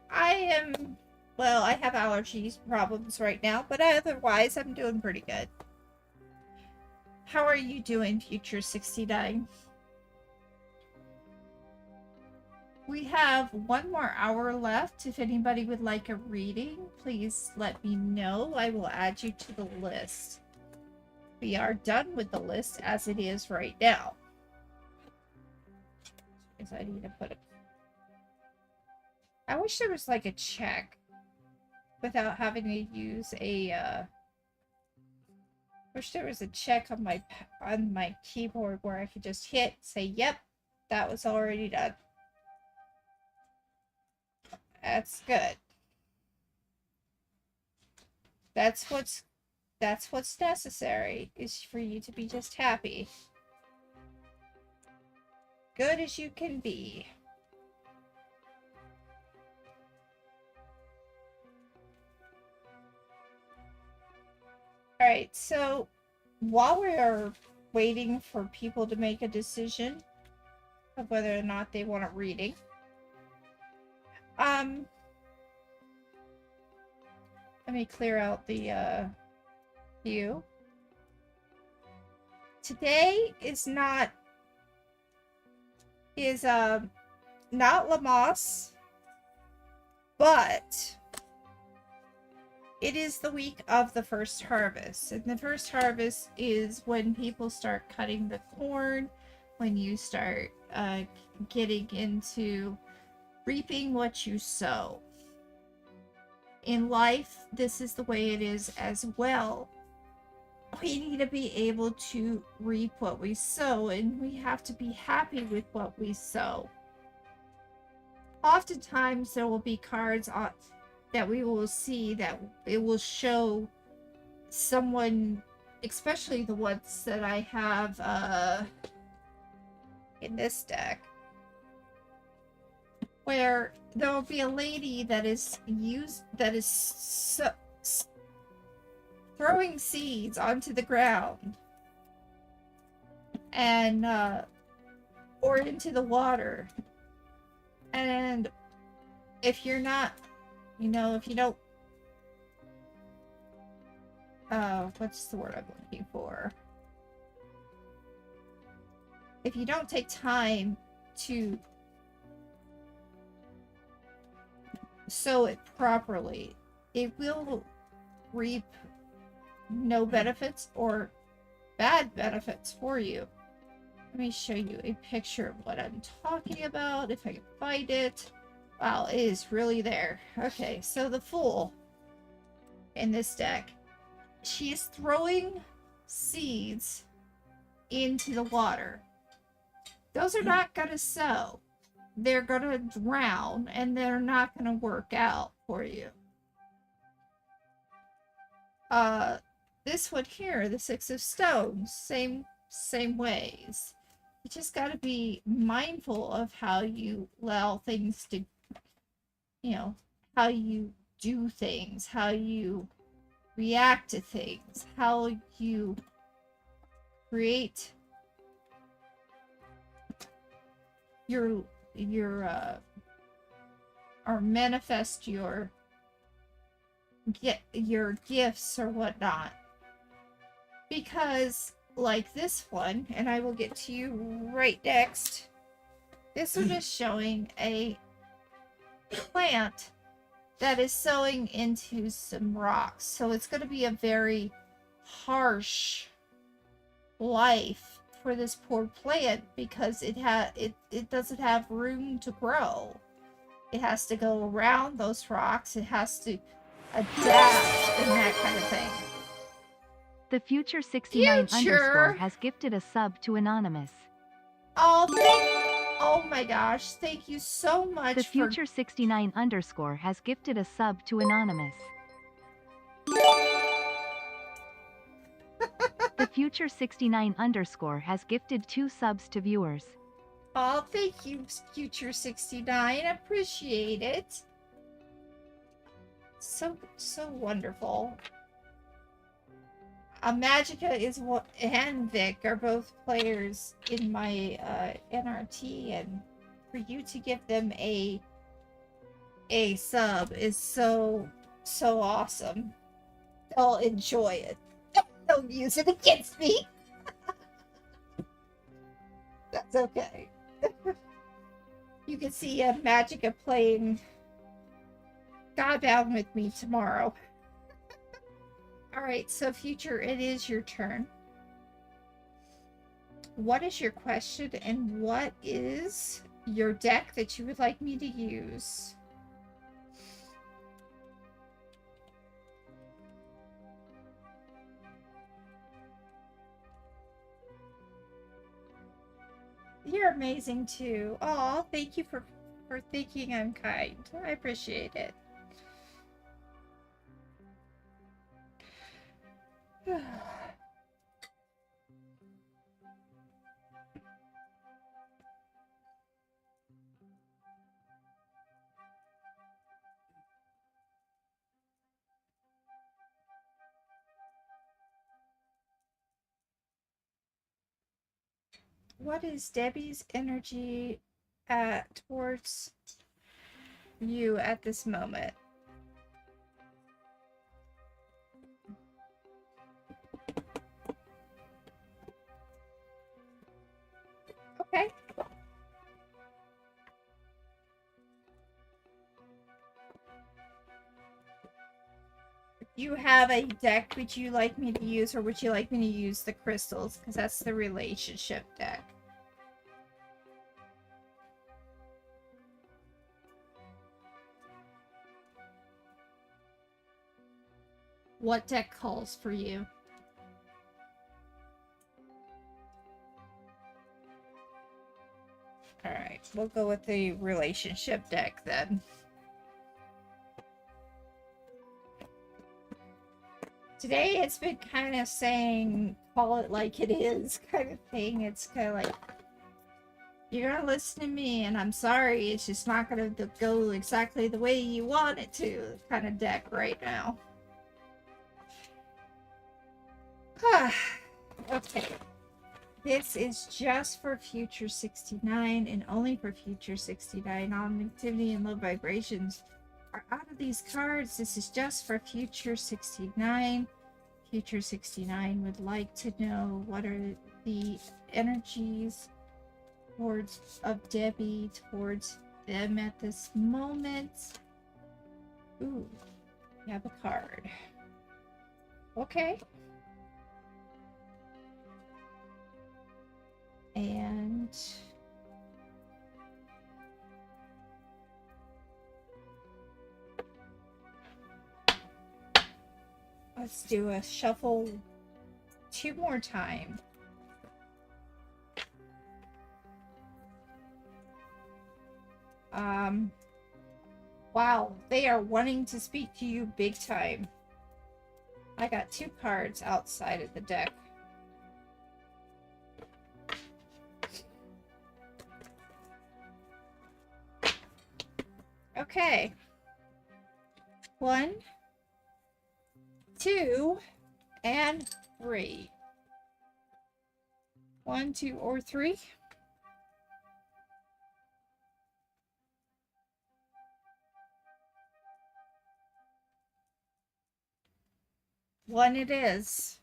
I am, well, I have allergies problems right now, but otherwise I'm doing pretty good. How are you doing, Future 69? We have 1 more hour left. If anybody would like a reading, please let me know. I will add you to the list. We are done with the list as it is right now. Because I need to put it. I wish there was like a check without having to use a. Wish there was a check on my keyboard where I could just hit, say, "Yep, that was already done." That's good. That's what's necessary, is for you to be just happy. Good as you can be. Alright, so while we are waiting for people to make a decision of whether or not they want a reading, let me clear out the view. Today is not Lammas, but it is the week of the first harvest. And the first harvest is when people start cutting the corn, when you start getting into reaping what you sow. In life, this is the way it is as well. We need to be able to reap what we sow, and we have to be happy with what we sow. Oftentimes, there will be cards that we will see that it will show someone, especially the ones that I have in this deck, where there will be a lady that is throwing seeds onto the ground and or into the water, and if you're not, if you don't, what's the word I'm looking for? If you don't take time to sow it properly, it will reap no benefits or bad benefits for you. Let me show you a picture of what I'm talking about, if I can find it. Wow, it is really there. Okay, so the Fool in this deck, she is throwing seeds into the water. Those are not going to sow. They're going to drown, and they're not going to work out for you. This one here, the Six of Stones, same ways. You just got to be mindful of how you allow things to, how you do things, how you react to things, how you create your or manifest your gifts or whatnot. Because like this one, and I will get to you right next. This one is showing a plant that is sowing into some rocks. So it's going to be a very harsh life for this poor plant because it doesn't have room to grow. It has to go around those rocks. It has to adapt and that kind of thing. The Future 69 underscore has gifted a sub to Anonymous. Oh my gosh, thank you so much. The Future 69 underscore has gifted a sub to Anonymous. The Future 69 underscore has gifted 2 subs to viewers. Oh, thank you, Future 69. Appreciate it. So wonderful. Magica and Vic are both players in my NRT, and for you to give them a sub is so awesome. They'll enjoy it. They'll use it against me. That's okay. You can see Magica playing Godbound with me tomorrow. Alright, so Future, it is your turn. What is your question and what is your deck that you would like me to use? You're amazing too. Aw, thank you for thinking I'm kind. I appreciate it. What is Debbie's energy towards you at this moment? Okay. You have a deck would you like me to use, or would you like me to use the crystals? Because that's the relationship deck. What deck calls for you? Alright, we'll go with the relationship deck then. Today it's been kind of saying, call it like it is kind of thing. It's kind of like, you're gonna listen to me and I'm sorry, it's just not gonna go exactly the way you want it to kind of deck right now. Okay. This is just for Future 69 and only for Future 69. Activity and low vibrations are out of these cards. This is just for Future 69. Future 69 would like to know what are the energies of Debbie towards them at this moment. Ooh, you have a card. Okay. And let's do a shuffle 2 more times. Wow, they are wanting to speak to you big time. I got 2 cards outside of the deck. Okay. 1, 2, and 3. 1, 2, or 3. One it is.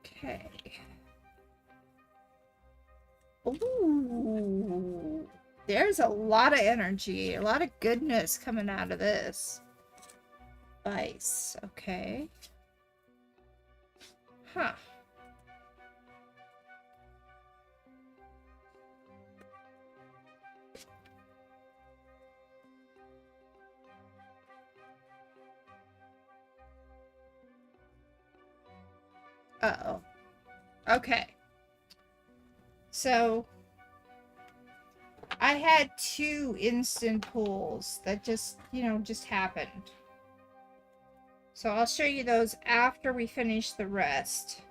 Okay. Ooh. There's a lot of energy, a lot of goodness coming out of this. Vice. Okay. Huh. Uh-oh. Okay. So, I had 2 instant pulls that just, just happened. So I'll show you those after we finish the rest.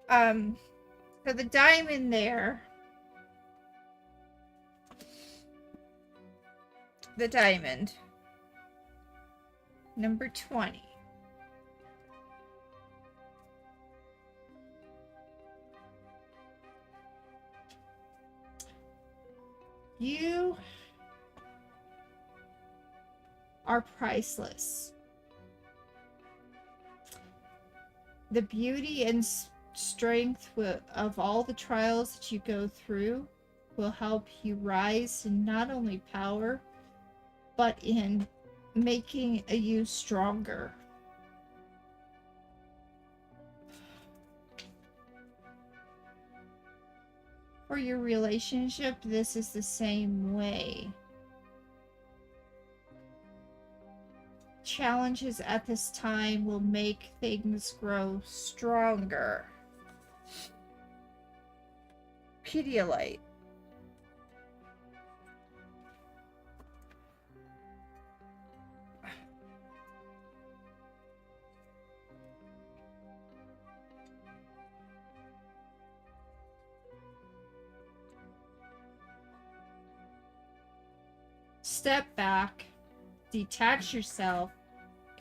For the diamond there, the diamond, number 20. You are priceless. The beauty and strength of all the trials that you go through will help you rise in not only power, but in making you stronger. For your relationship, this is the same way. Challenges at this time will make things grow stronger. Pedialyte. Step back, detach yourself,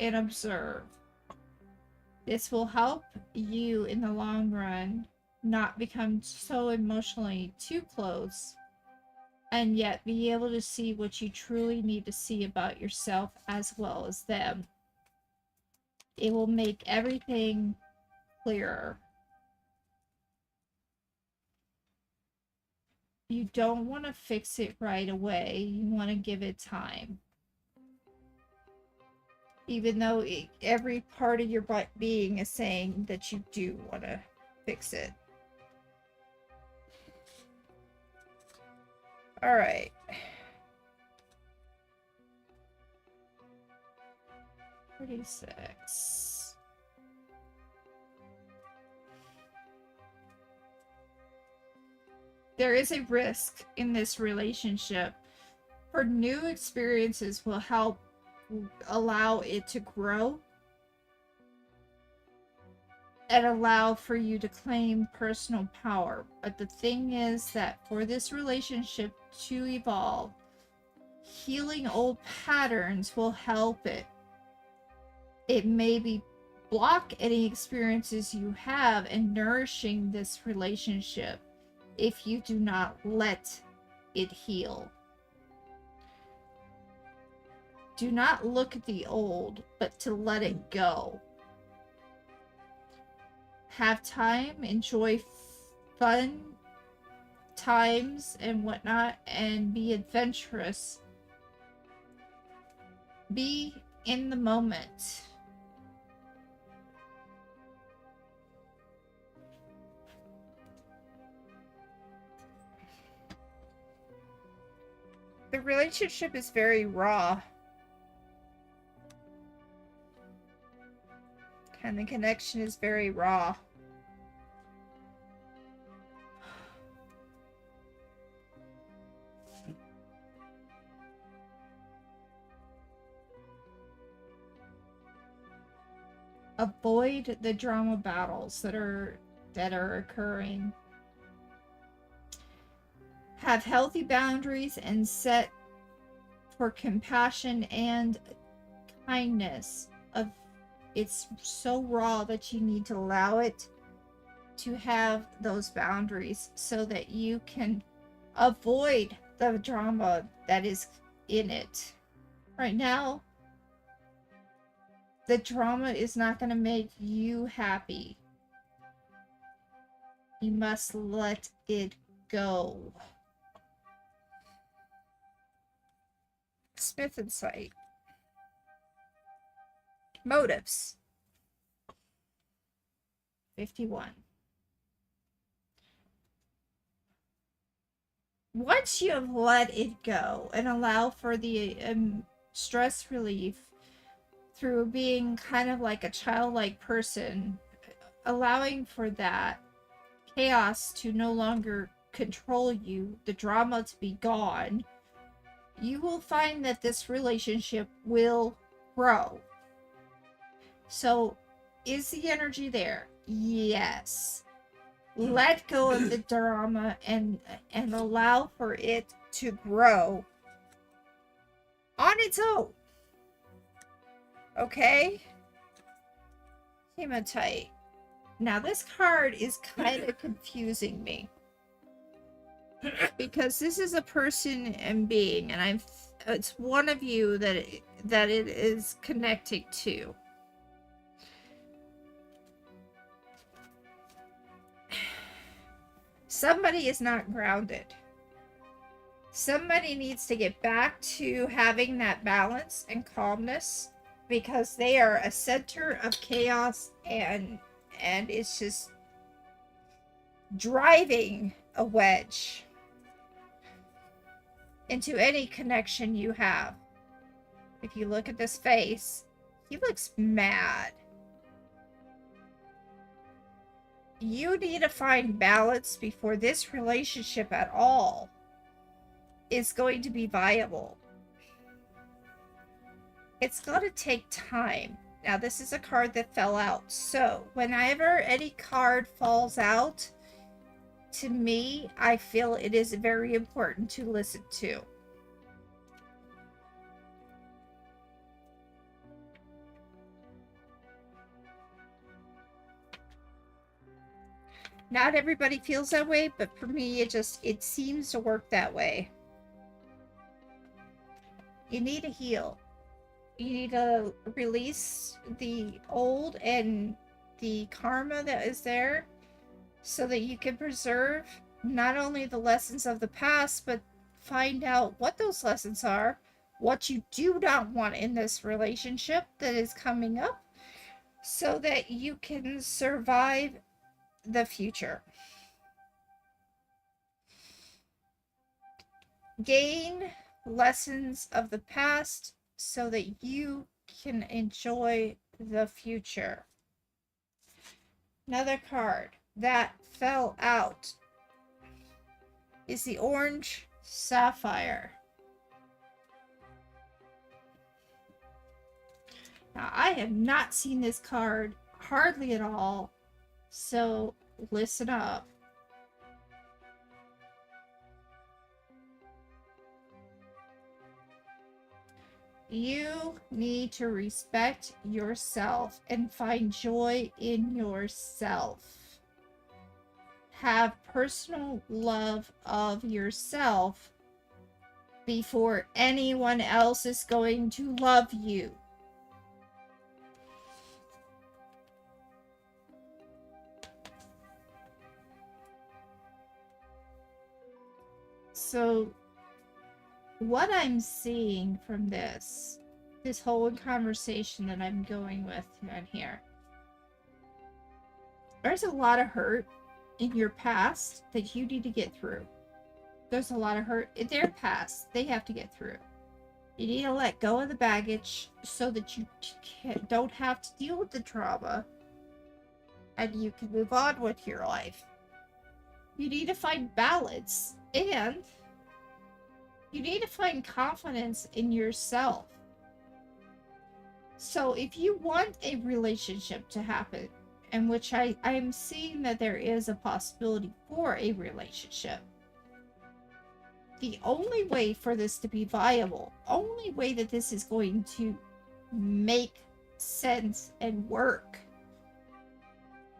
and observe. This will help you in the long run not become so emotionally too close, and yet be able to see what you truly need to see about yourself as well as them. It will make everything clearer. You don't want to fix it right away. You want to give it time. Even though every part of your being is saying that you do want to fix it. Alright. $36. There is a risk in this relationship. For new experiences will help allow it to grow and allow for you to claim personal power. But the thing is that for this relationship to evolve, healing old patterns will help it. It may block any experiences you have in nourishing this relationship if you do not let it heal. Do not look at the old, but to let it go. Have time, enjoy fun times and whatnot, and be adventurous. Be in the moment. The relationship is very raw. And the connection is very raw. Avoid the drama battles that are occurring. Have healthy boundaries and set for compassion and kindness. It's so raw that you need to allow it to have those boundaries so that you can avoid the drama that is in it. Right now, the drama is not going to make you happy. You must let it go. Smith Insight. Motives. 51. Once you have let it go and allow for the stress relief through being kind of like a childlike person, allowing for that chaos to no longer control you, the drama to be gone, you will find that this relationship will grow. So, is the energy there? Yes. Let go of the drama and allow for it to grow on its own. Okay? Hematite. Now this card is kind of confusing me. Because this is a person and being, and it's one of you that it is connecting to. Somebody is not grounded. Somebody needs to get back to having that balance and calmness, because they are a center of chaos, and it's just driving a wedge into any connection you have. If you look at this face, he looks mad. You need to find balance before this relationship at all is going to be viable. It's going to take time. Now, this is a card that fell out. So, whenever any card falls out, to me, I feel it is very important to listen to. Not everybody feels that way, but for me, it seems to work that way. You need to heal. You need to release the old and the karma that is there so that you can preserve not only the lessons of the past, but find out what those lessons are, what you do not want in this relationship that is coming up, so that you can survive the future. Gain lessons of the past so that you can enjoy the future. Another card that fell out is the orange sapphire. Now, I have not seen this card hardly at all, so listen up. You need to respect yourself and find joy in yourself. Have personal love of yourself before anyone else is going to love you. So, what I'm seeing from this whole conversation that I'm going with on here, there's a lot of hurt in your past that you need to get through. There's a lot of hurt in their past they have to get through. You need to let go of the baggage so that you don't have to deal with the trauma and you can move on with your life. You need to find balance, and you need to find confidence in yourself. So if you want a relationship to happen, in which I am seeing that there is a possibility for a relationship, the only way for this to be viable, only way that this is going to make sense and work,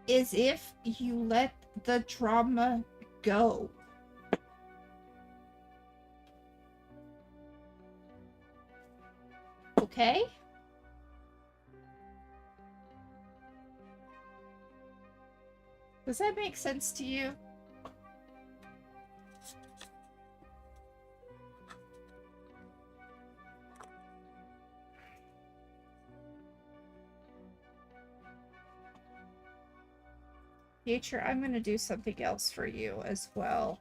is if you let the drama go. okay? Does that make sense to you? Future, I'm going to do something else for you as well.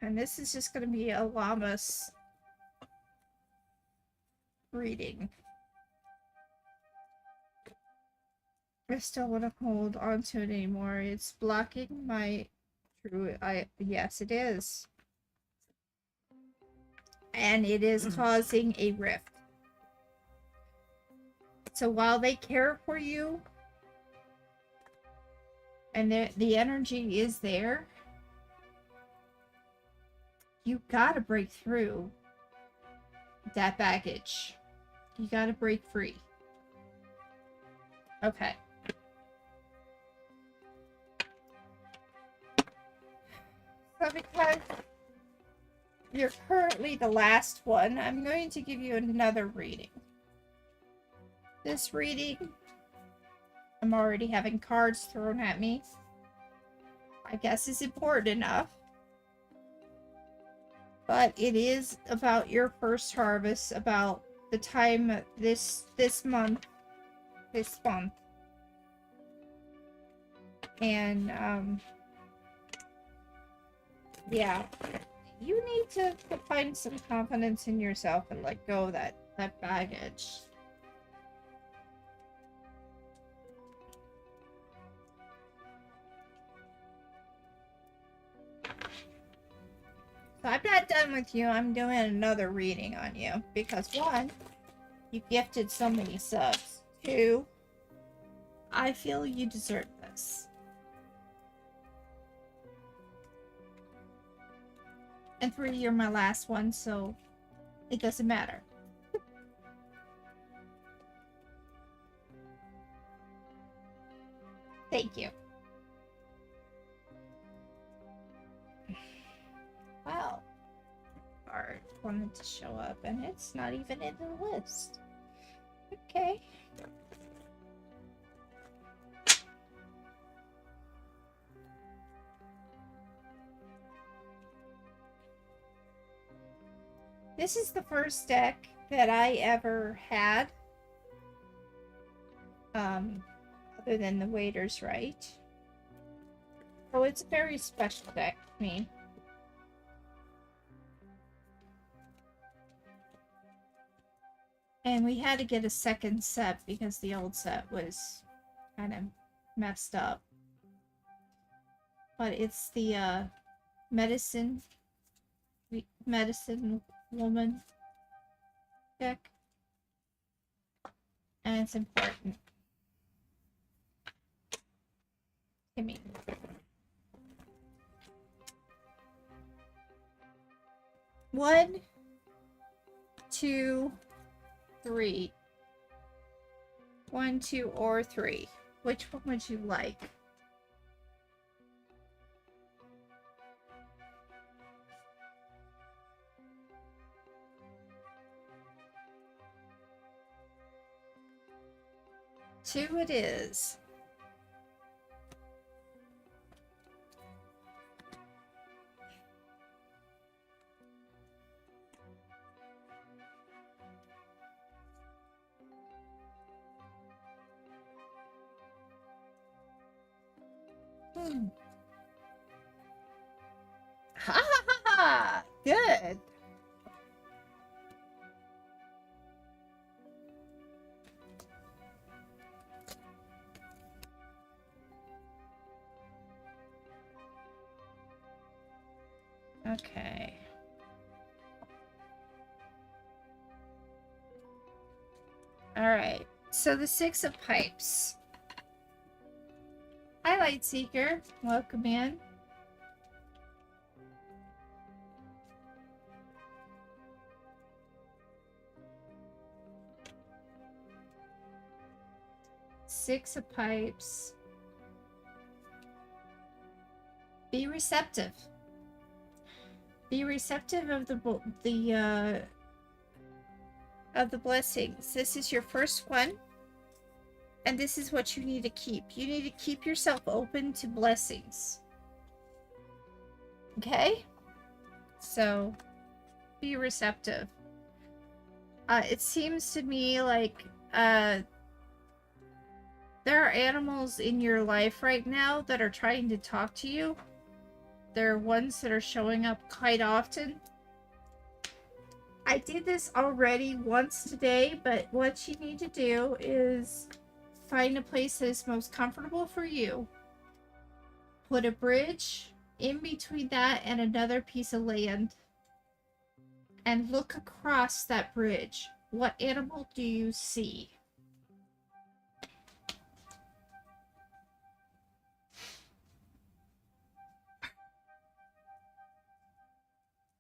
And this is just going to be a Llamas reading. I still want to hold on to it anymore. It's blocking my true... Yes, it is. And it is causing a rift. So while they care for you, and the energy is there, you gotta break through that baggage. You gotta break free. Okay. So because you're currently the last one, I'm going to give you another reading. This reading, I'm already having cards thrown at me. I guess is important enough. But it is about your first harvest, about the time this month. And yeah. You need to find some confidence in yourself and let go of that baggage. So I'm not done with you. I'm doing another reading on you. Because 1, you gifted so many subs. 2, I feel you deserve this. And 3, you're my last one, so it doesn't matter. Thank you. Wow. Card wanted to show up, and it's not even in the list. Okay. This is the first deck that I ever had. Other than the Waiter's Right. So it's a very special deck to me. And we had to get a second set because the old set was kind of messed up. But it's the medicine woman deck. And it's important. Give me. One, 2, 3. 1, 2, or 3. Which one would you like? Two it is. Ha ha ha ha! Good. Okay. Alright. So the 6 of Pipes. Hi, Lightseeker. Welcome in. Six of Pipes. Be receptive. Be receptive of the blessings. This is your first one, and this is what you need to keep. You need to keep yourself open to blessings. Okay? So, be receptive. It seems to me like there are animals in your life right now that are trying to talk to you. There are ones that are showing up quite often. I did this already once today, but what you need to do is find a place that is most comfortable for you. Put a bridge in between that and another piece of land. And look across that bridge. What animal do you see?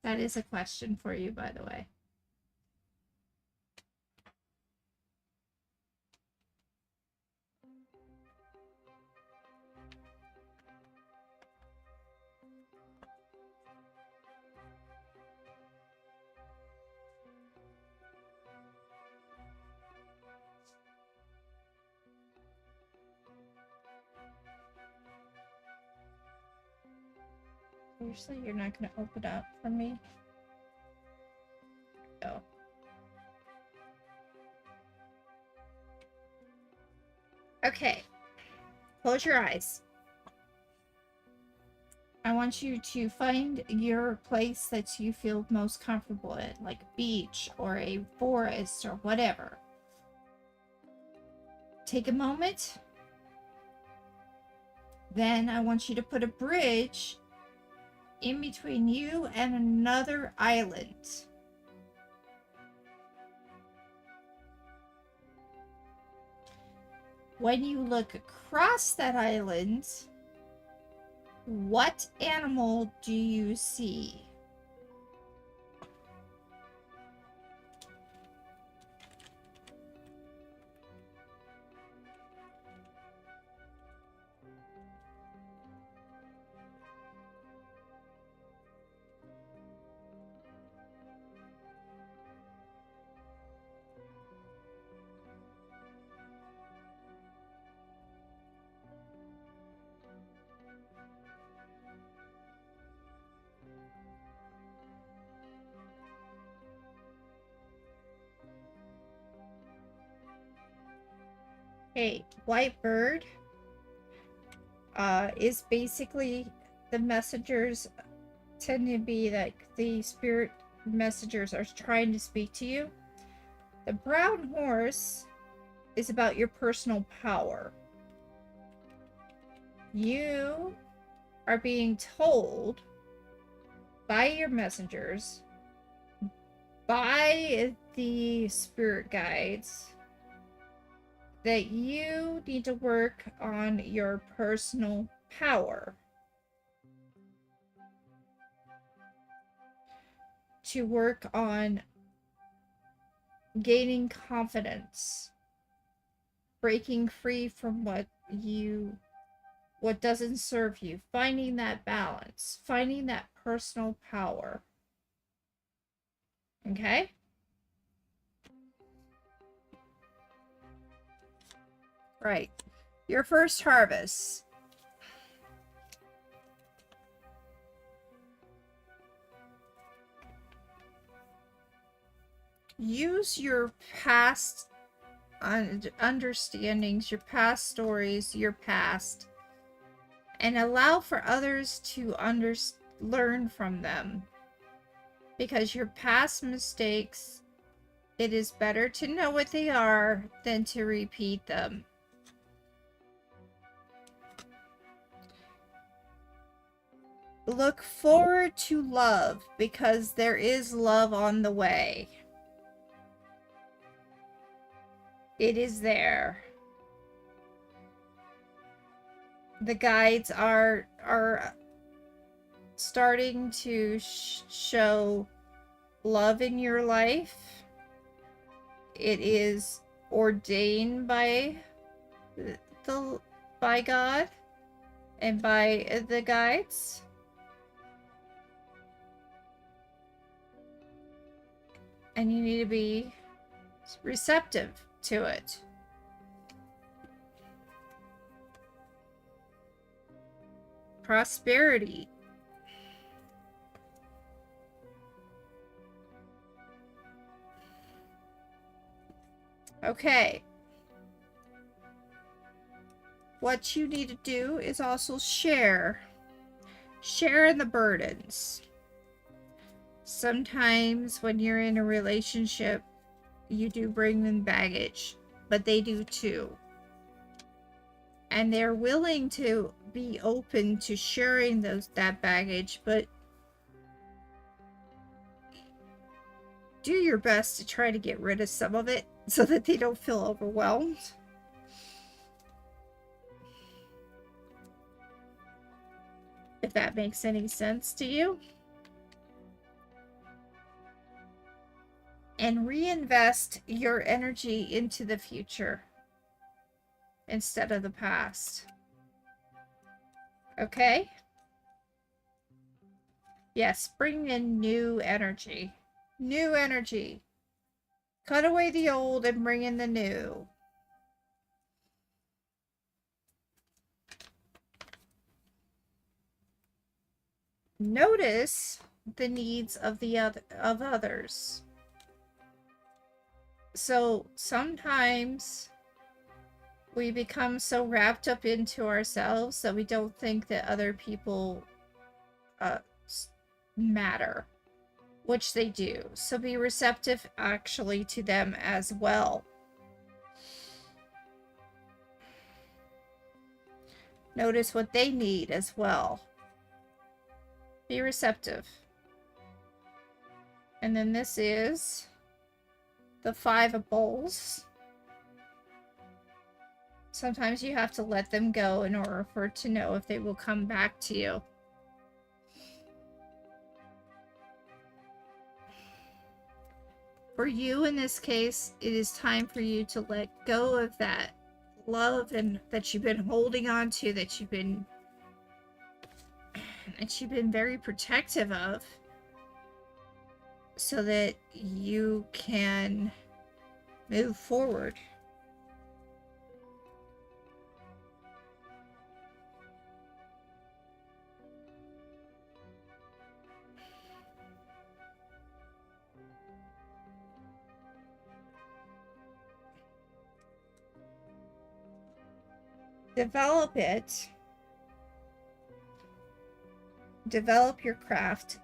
That is a question for you, by the way. Seriously, you're not going to open up for me? Oh. Okay. Close your eyes. I want you to find your place that you feel most comfortable in, like a beach or a forest or whatever. Take a moment. Then I want you to put a bridge in between you and another island. When you look across that island, what animal do you see? Hey, white bird is basically the messengers tend to be like the spirit messengers are trying to speak to you. The brown horse is about your personal power. You are being told by your messengers, by the spirit guides, that you need to work on your personal power. To work on gaining confidence, breaking free from what doesn't serve you, finding that balance, finding that personal power. Okay? Right. Your first harvest. Use your past understandings, your past stories, your past, and allow for others to learn from them. Because your past mistakes, it is better to know what they are than to repeat them. Look forward to love, because there is love on the way. It is there. The guides are starting to show love in your life. It is ordained by God and by the guides. And you need to be receptive to it. Prosperity. Okay. What you need to do is also share. Share in the burdens. Sometimes when you're in a relationship, you do bring them baggage, but they do too. And they're willing to be open to sharing that baggage, but do your best to try to get rid of some of it so that they don't feel overwhelmed. If that makes any sense to you. And reinvest your energy into the future instead of the past. Okay? Yes, bring in new energy. New energy. Cut away the old and bring in the new. Notice the needs of others. So sometimes we become so wrapped up into ourselves that we don't think that other people matter, which they do. So be receptive actually to them as well. Notice what they need as well. Be receptive. And then this is the 5 of Bowls. Sometimes you have to let them go in order for it to know if they will come back to you. For you in this case, it is time for you to let go of that love and that you've been holding on to, that you've been very protective of, so that you can move forward. Develop it. Develop your craft,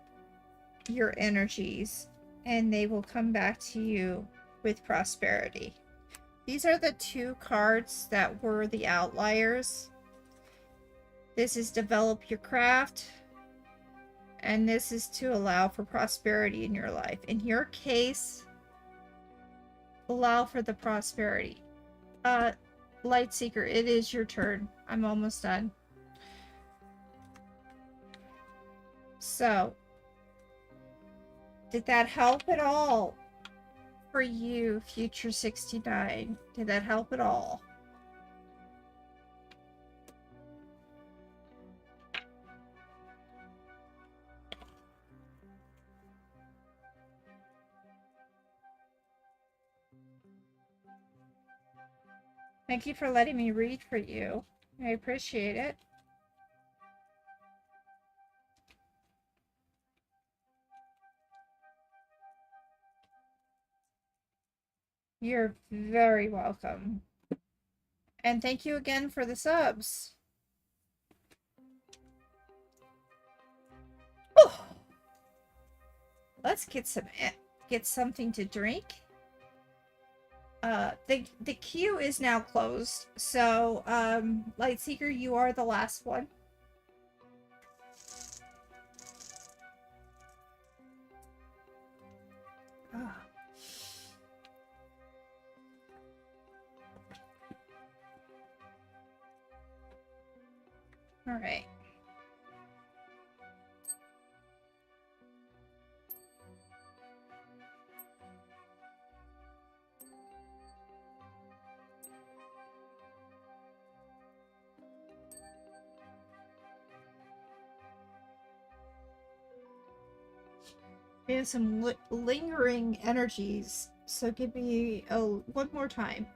your energies, and they will come back to you with prosperity. These are the 2 cards that were the outliers. This is develop your craft, and this is to allow for prosperity in your life. In your case, allow for the prosperity. Lightseeker, it is your turn. I'm almost done. So, did that help at all for you, Future 69? Did that help at all? Thank you for letting me read for you. I appreciate it. You're very welcome. And thank you again for the subs. Oh, let's get something to drink. The queue is now closed. So, Lightseeker, you are the last one. Oh. All right. We have some lingering energies, so give me one more time.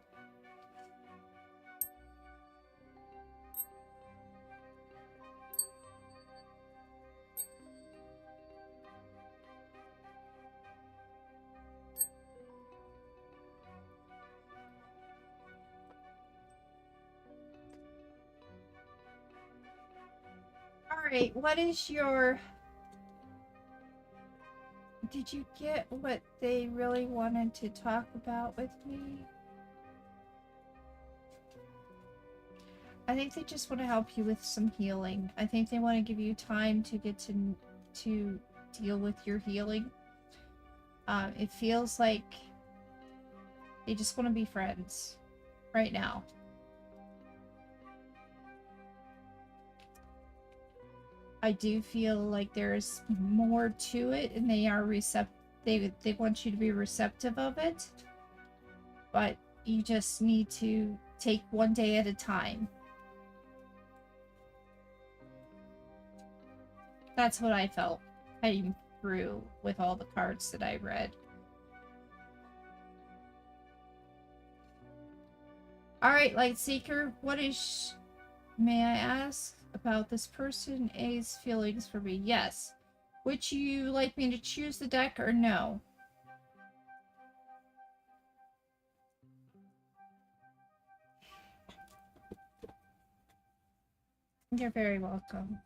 Alright, what is your... Did you get what they really wanted to talk about with me? I think they just want to help you with some healing. I think they want to give you time to get to deal with your healing. It feels like they just want to be friends right now. I do feel like there's more to it, and they are they want you to be receptive of it, but you just need to take one day at a time. That's what I felt heading through with all the cards that I read. Alright, Lightseeker, what is... May I ask about this person A's feelings for me? Yes. Would you like me to choose the deck or no? You're very welcome.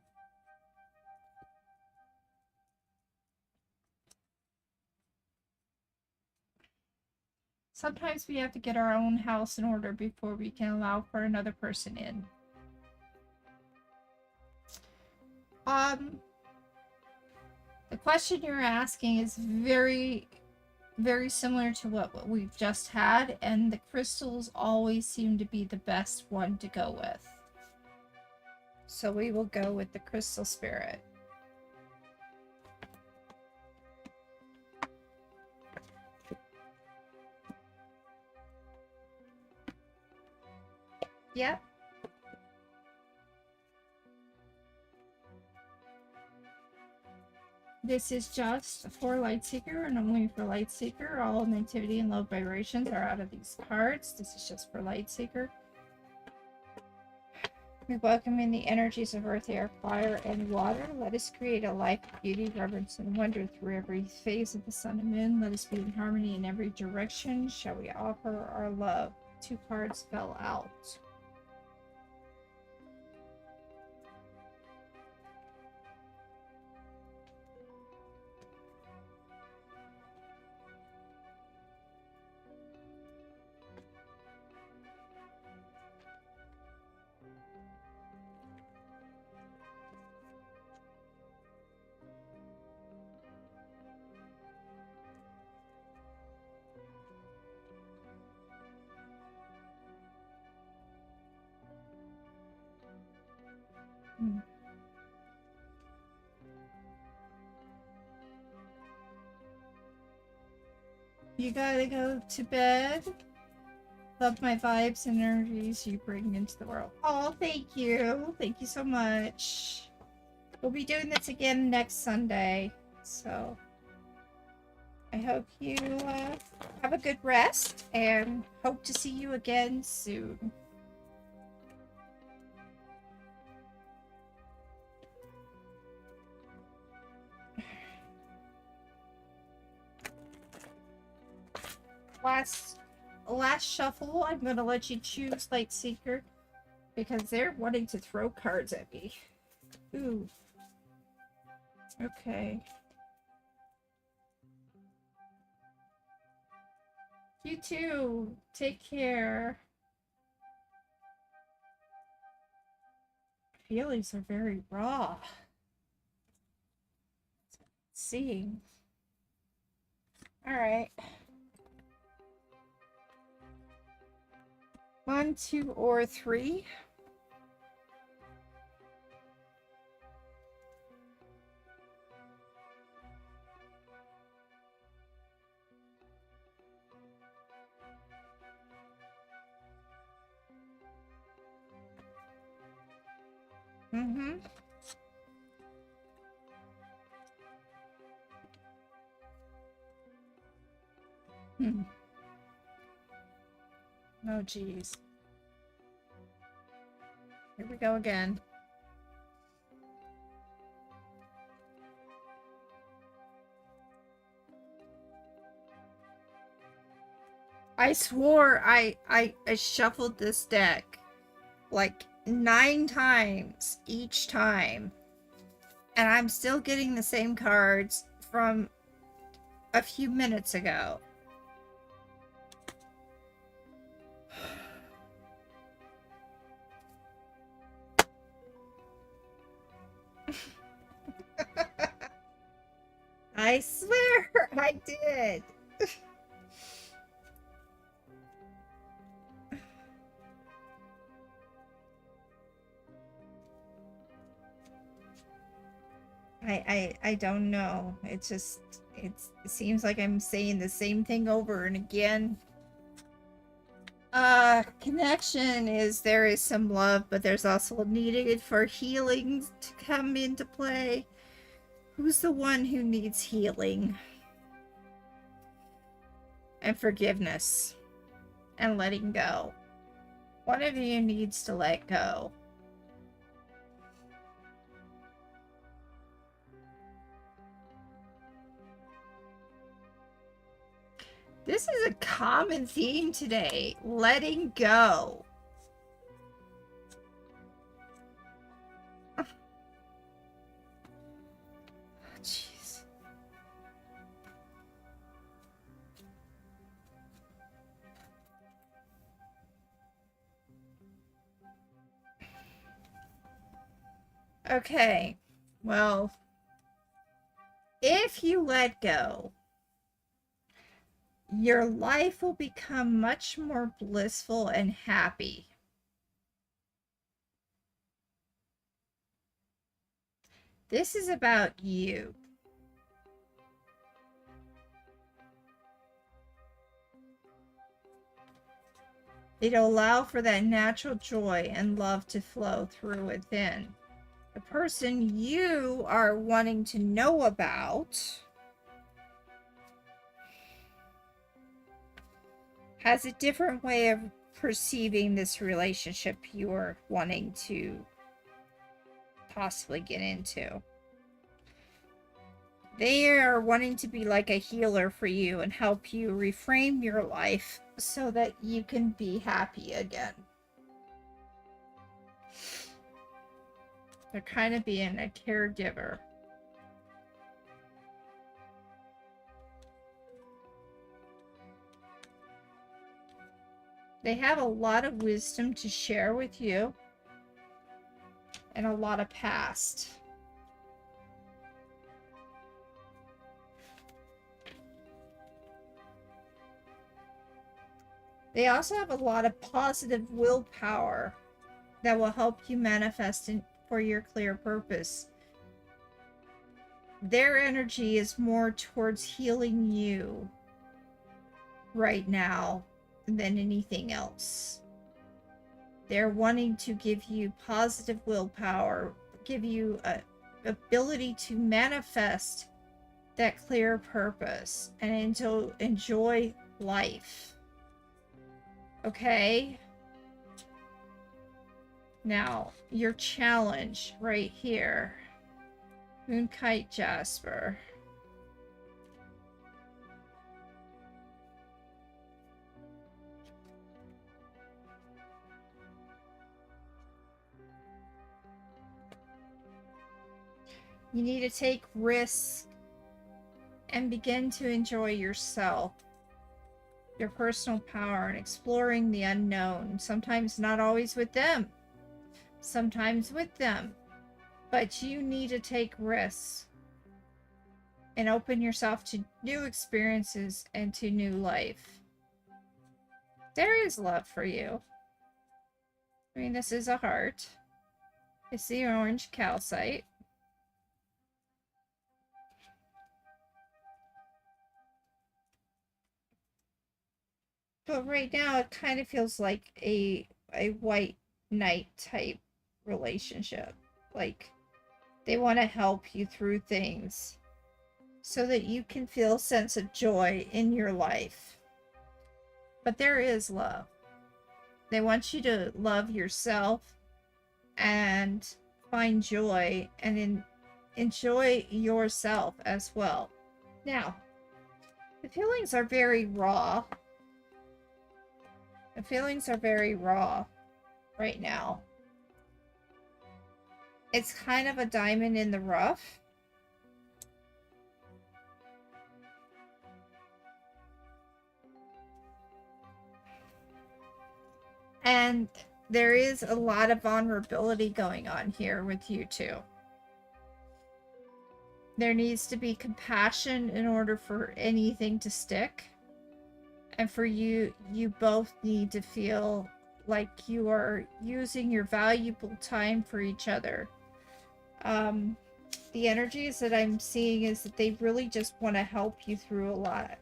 Sometimes we have to get our own house in order before we can allow for another person in. The question you're asking is very, very similar to what we've just had, and the crystals always seem to be the best one to go with. So we will go with the crystal spirit. Yep. This is just for Lightseeker and only for Lightseeker. All negativity and low vibrations are out of these cards. This is just for Lightseeker. We welcome in the energies of earth, air, fire, and water. Let us create a life of beauty, reverence, and wonder through every phase of the sun and moon. Let us be in harmony in every direction. Shall we offer our love? 2 cards fell out. You gotta go to bed. Love my vibes and energies you bring into the world. Oh, thank you. Thank you so much. We'll be doing this again next Sunday. So I hope you have a good rest and hope to see you again soon. Last shuffle, I'm gonna let you choose Lightseeker because they're wanting to throw cards at me. Ooh. Okay. You too. Take care. Feelings are very raw. Seeing. Alright. 1, 2, or 3. Hmm. Oh, geez. Here we go again. I swore I shuffled this deck like 9 times each time. And I'm still getting the same cards from a few minutes ago. I swear I did. I don't know. It seems like I'm saying the same thing over and again. Connection is there is some love, but there's also needed for healing to come into play. Who's the one who needs healing? And forgiveness. And letting go. One of you needs to let go. This is a common theme today. Letting go. Jeez. Okay. Well, if you let go, your life will become much more blissful and happy. This is about you. It'll allow for that natural joy and love to flow through within. The person you are wanting to know about has a different way of perceiving this relationship you are wanting to possibly get into. They are wanting to be like a healer for you and help you reframe your life so that you can be happy again. They're kind of being a caregiver. They have a lot of wisdom to share with you and a lot of past. They also have a lot of positive willpower that will help you manifest for your clear purpose. Their energy is more towards healing you right now than anything else. They're wanting to give you positive willpower, give you a ability to manifest that clear purpose and to enjoy life. Okay? Now, your challenge right here. Moonkite Jasper. You need to take risks and begin to enjoy yourself, your personal power, and exploring the unknown. Sometimes not always with them, sometimes with them. But you need to take risks and open yourself to new experiences and to new life. There is love for you. I mean, this is a heart. It's the orange calcite. But right now, it kind of feels like a white knight type relationship. Like, they want to help you through things so that you can feel a sense of joy in your life. But there is love. They want you to love yourself and find joy and enjoy yourself as well. Now, the feelings are very raw. The feelings are very raw right now. It's kind of a diamond in the rough. And there is a lot of vulnerability going on here with you two. There needs to be compassion in order for anything to stick. And for you both need to feel like you are using your valuable time for each other. The energies that I'm seeing is that they really just want to help you through a lot.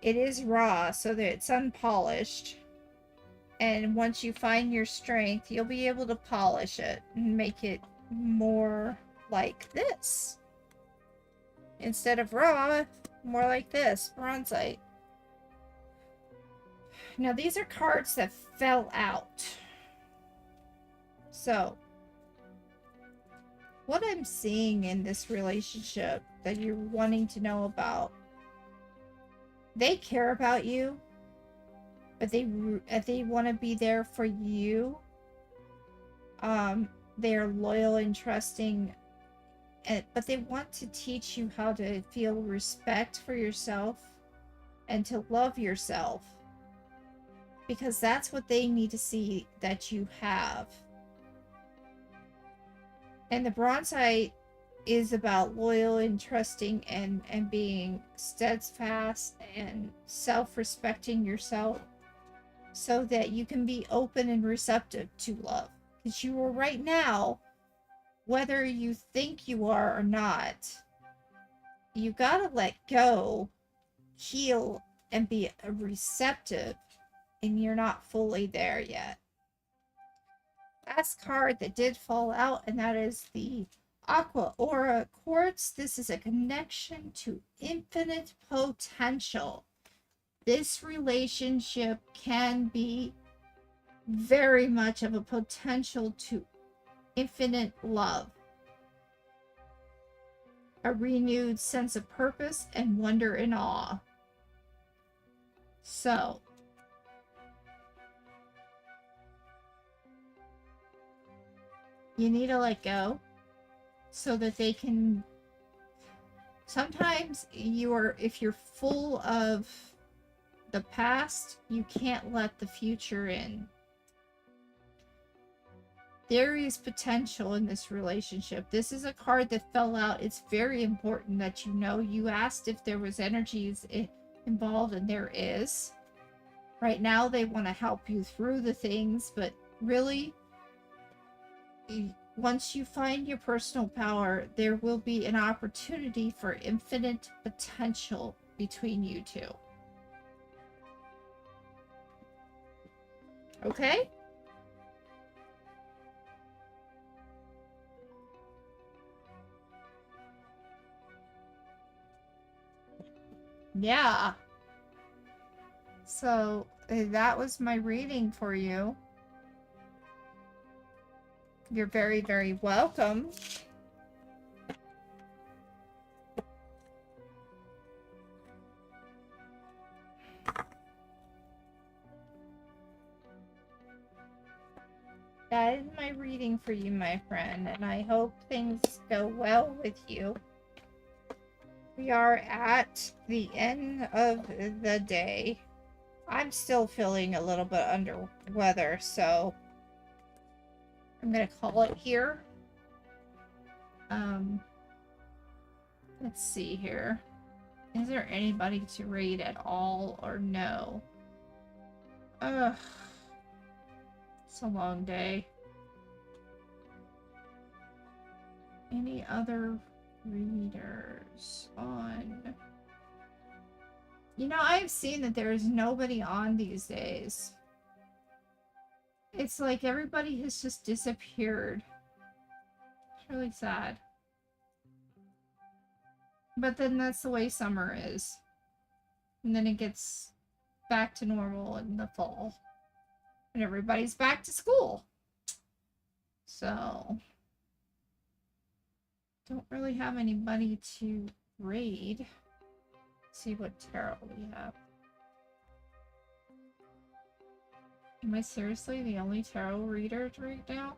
It is raw, so that it's unpolished. And once you find your strength, you'll be able to polish it and make it more like this. Instead of raw, more like this, bronzite. Now, these are cards that fell out. So, what I'm seeing in this relationship that you're wanting to know about, they care about you, but they want to be there for you. They are loyal and trusting, but they want to teach you how to feel respect for yourself and to love yourself, because that's what they need to see that you have. And the bronzite is about loyal and trusting and being steadfast and self-respecting yourself so that you can be open and receptive to love. Because you are right now, whether you think you are or not, you gotta let go, heal, and be receptive, and you're not fully there yet. Last card that did fall out, and that is the Aqua Aura Quartz. This is a connection to infinite potential. This relationship can be very much of a potential to infinite love, a renewed sense of purpose and wonder and awe. So, you need to let go so that they can. Sometimes if you're full of the past, you can't let the future in. There is potential in this relationship. This is a card that fell out. It's very important that you know. You asked if there was energies involved, and there is. Right now, they want to help you through the things, but really, once you find your personal power, there will be an opportunity for infinite potential between you two. Okay? Yeah. So, that was my reading for you. You're very, very welcome. That is my reading for you, my friend, and I hope things go well with you. We are at the end of the day. I'm still feeling a little bit under weather, so I'm going to call it here. Let's see here. Is there anybody to read at all or no? Ugh. It's a long day. Any other readers on? You know, I've seen that there is nobody on these days. It's like everybody has just disappeared. It's really sad. But then that's the way summer is. And then it gets back to normal in the fall. And everybody's back to school. So, don't really have anybody to raid. Let's see what tarot we have. Am I seriously the only tarot reader right now?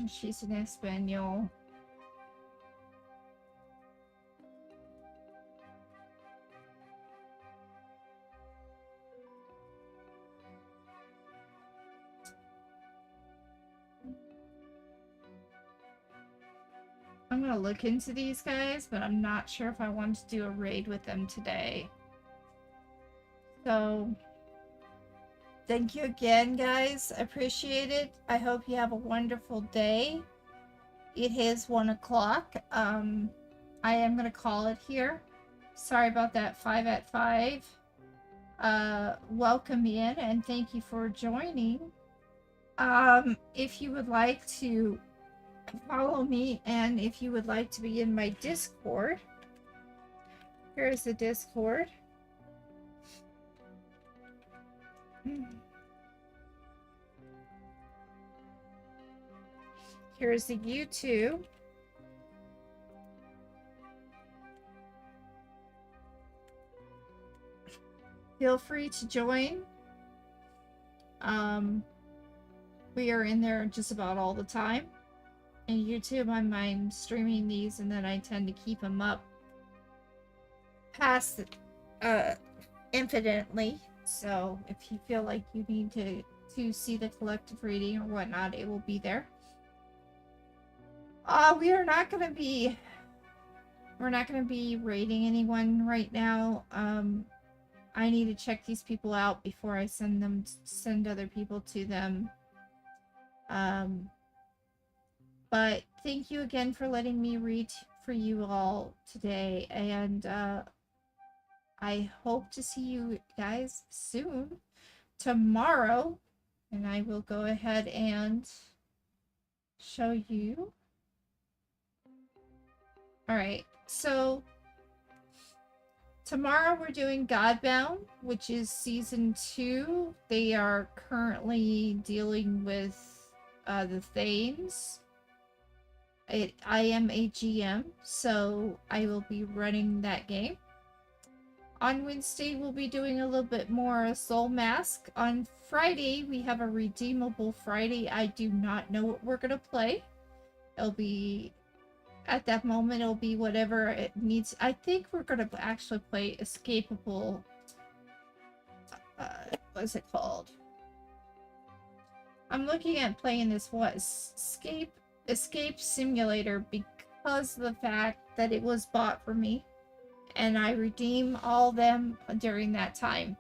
She's an Espanol. I'm gonna look into these guys, but I'm not sure if I want to do a raid with them today. So, thank you again, guys. I appreciate it. I hope you have a wonderful day. It is 1 o'clock. I am going to call it here. Sorry about that 5 at 5. Welcome in and thank you for joining. If you would like to follow me and if you would like to be in my Discord, here's the Discord. Here's the YouTube. Feel free to join. We are in there just about all the time. And YouTube, I'm streaming these and then I tend to keep them up past infinitely. So if you feel like you need to see the collective reading or whatnot, it will be there. We're not gonna be raiding anyone right now. I need to check these people out before I send other people to them. But thank you again for letting me read for you all today, and I hope to see you guys soon tomorrow, and I will go ahead and show you. Alright, so tomorrow we're doing Godbound, which is season 2. They are currently dealing with the Thanes. I am a GM, so I will be running that game. On Wednesday, we'll be doing a little bit more Soul Mask. On Friday, we have a Redeemable Friday. I do not know what we're going to play. It'll be, at that moment, it'll be whatever it needs. I think we're going to actually play Escapable. What is it called? I'm looking at playing this, Escape Simulator, because of the fact that it was bought for me and I redeem all them during that time.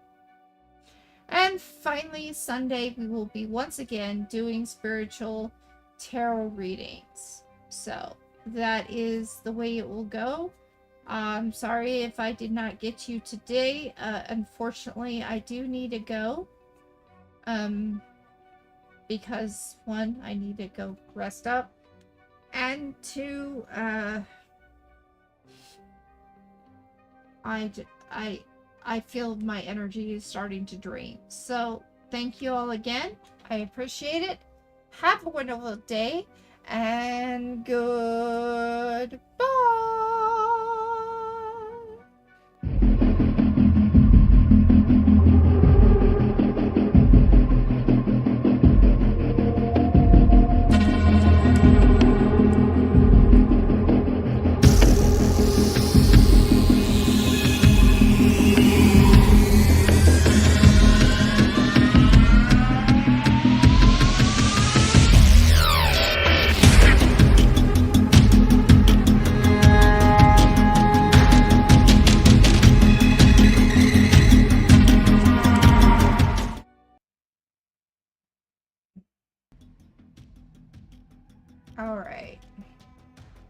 And finally, Sunday we will be once again doing spiritual tarot readings. So that is the way it will go. I'm sorry if I did not get you today. Unfortunately, I do need to go. Because 1, I need to go rest up, and 2, I feel my energy is starting to drain. So thank you all again. I appreciate it. Have a wonderful day, and goodbye. All right.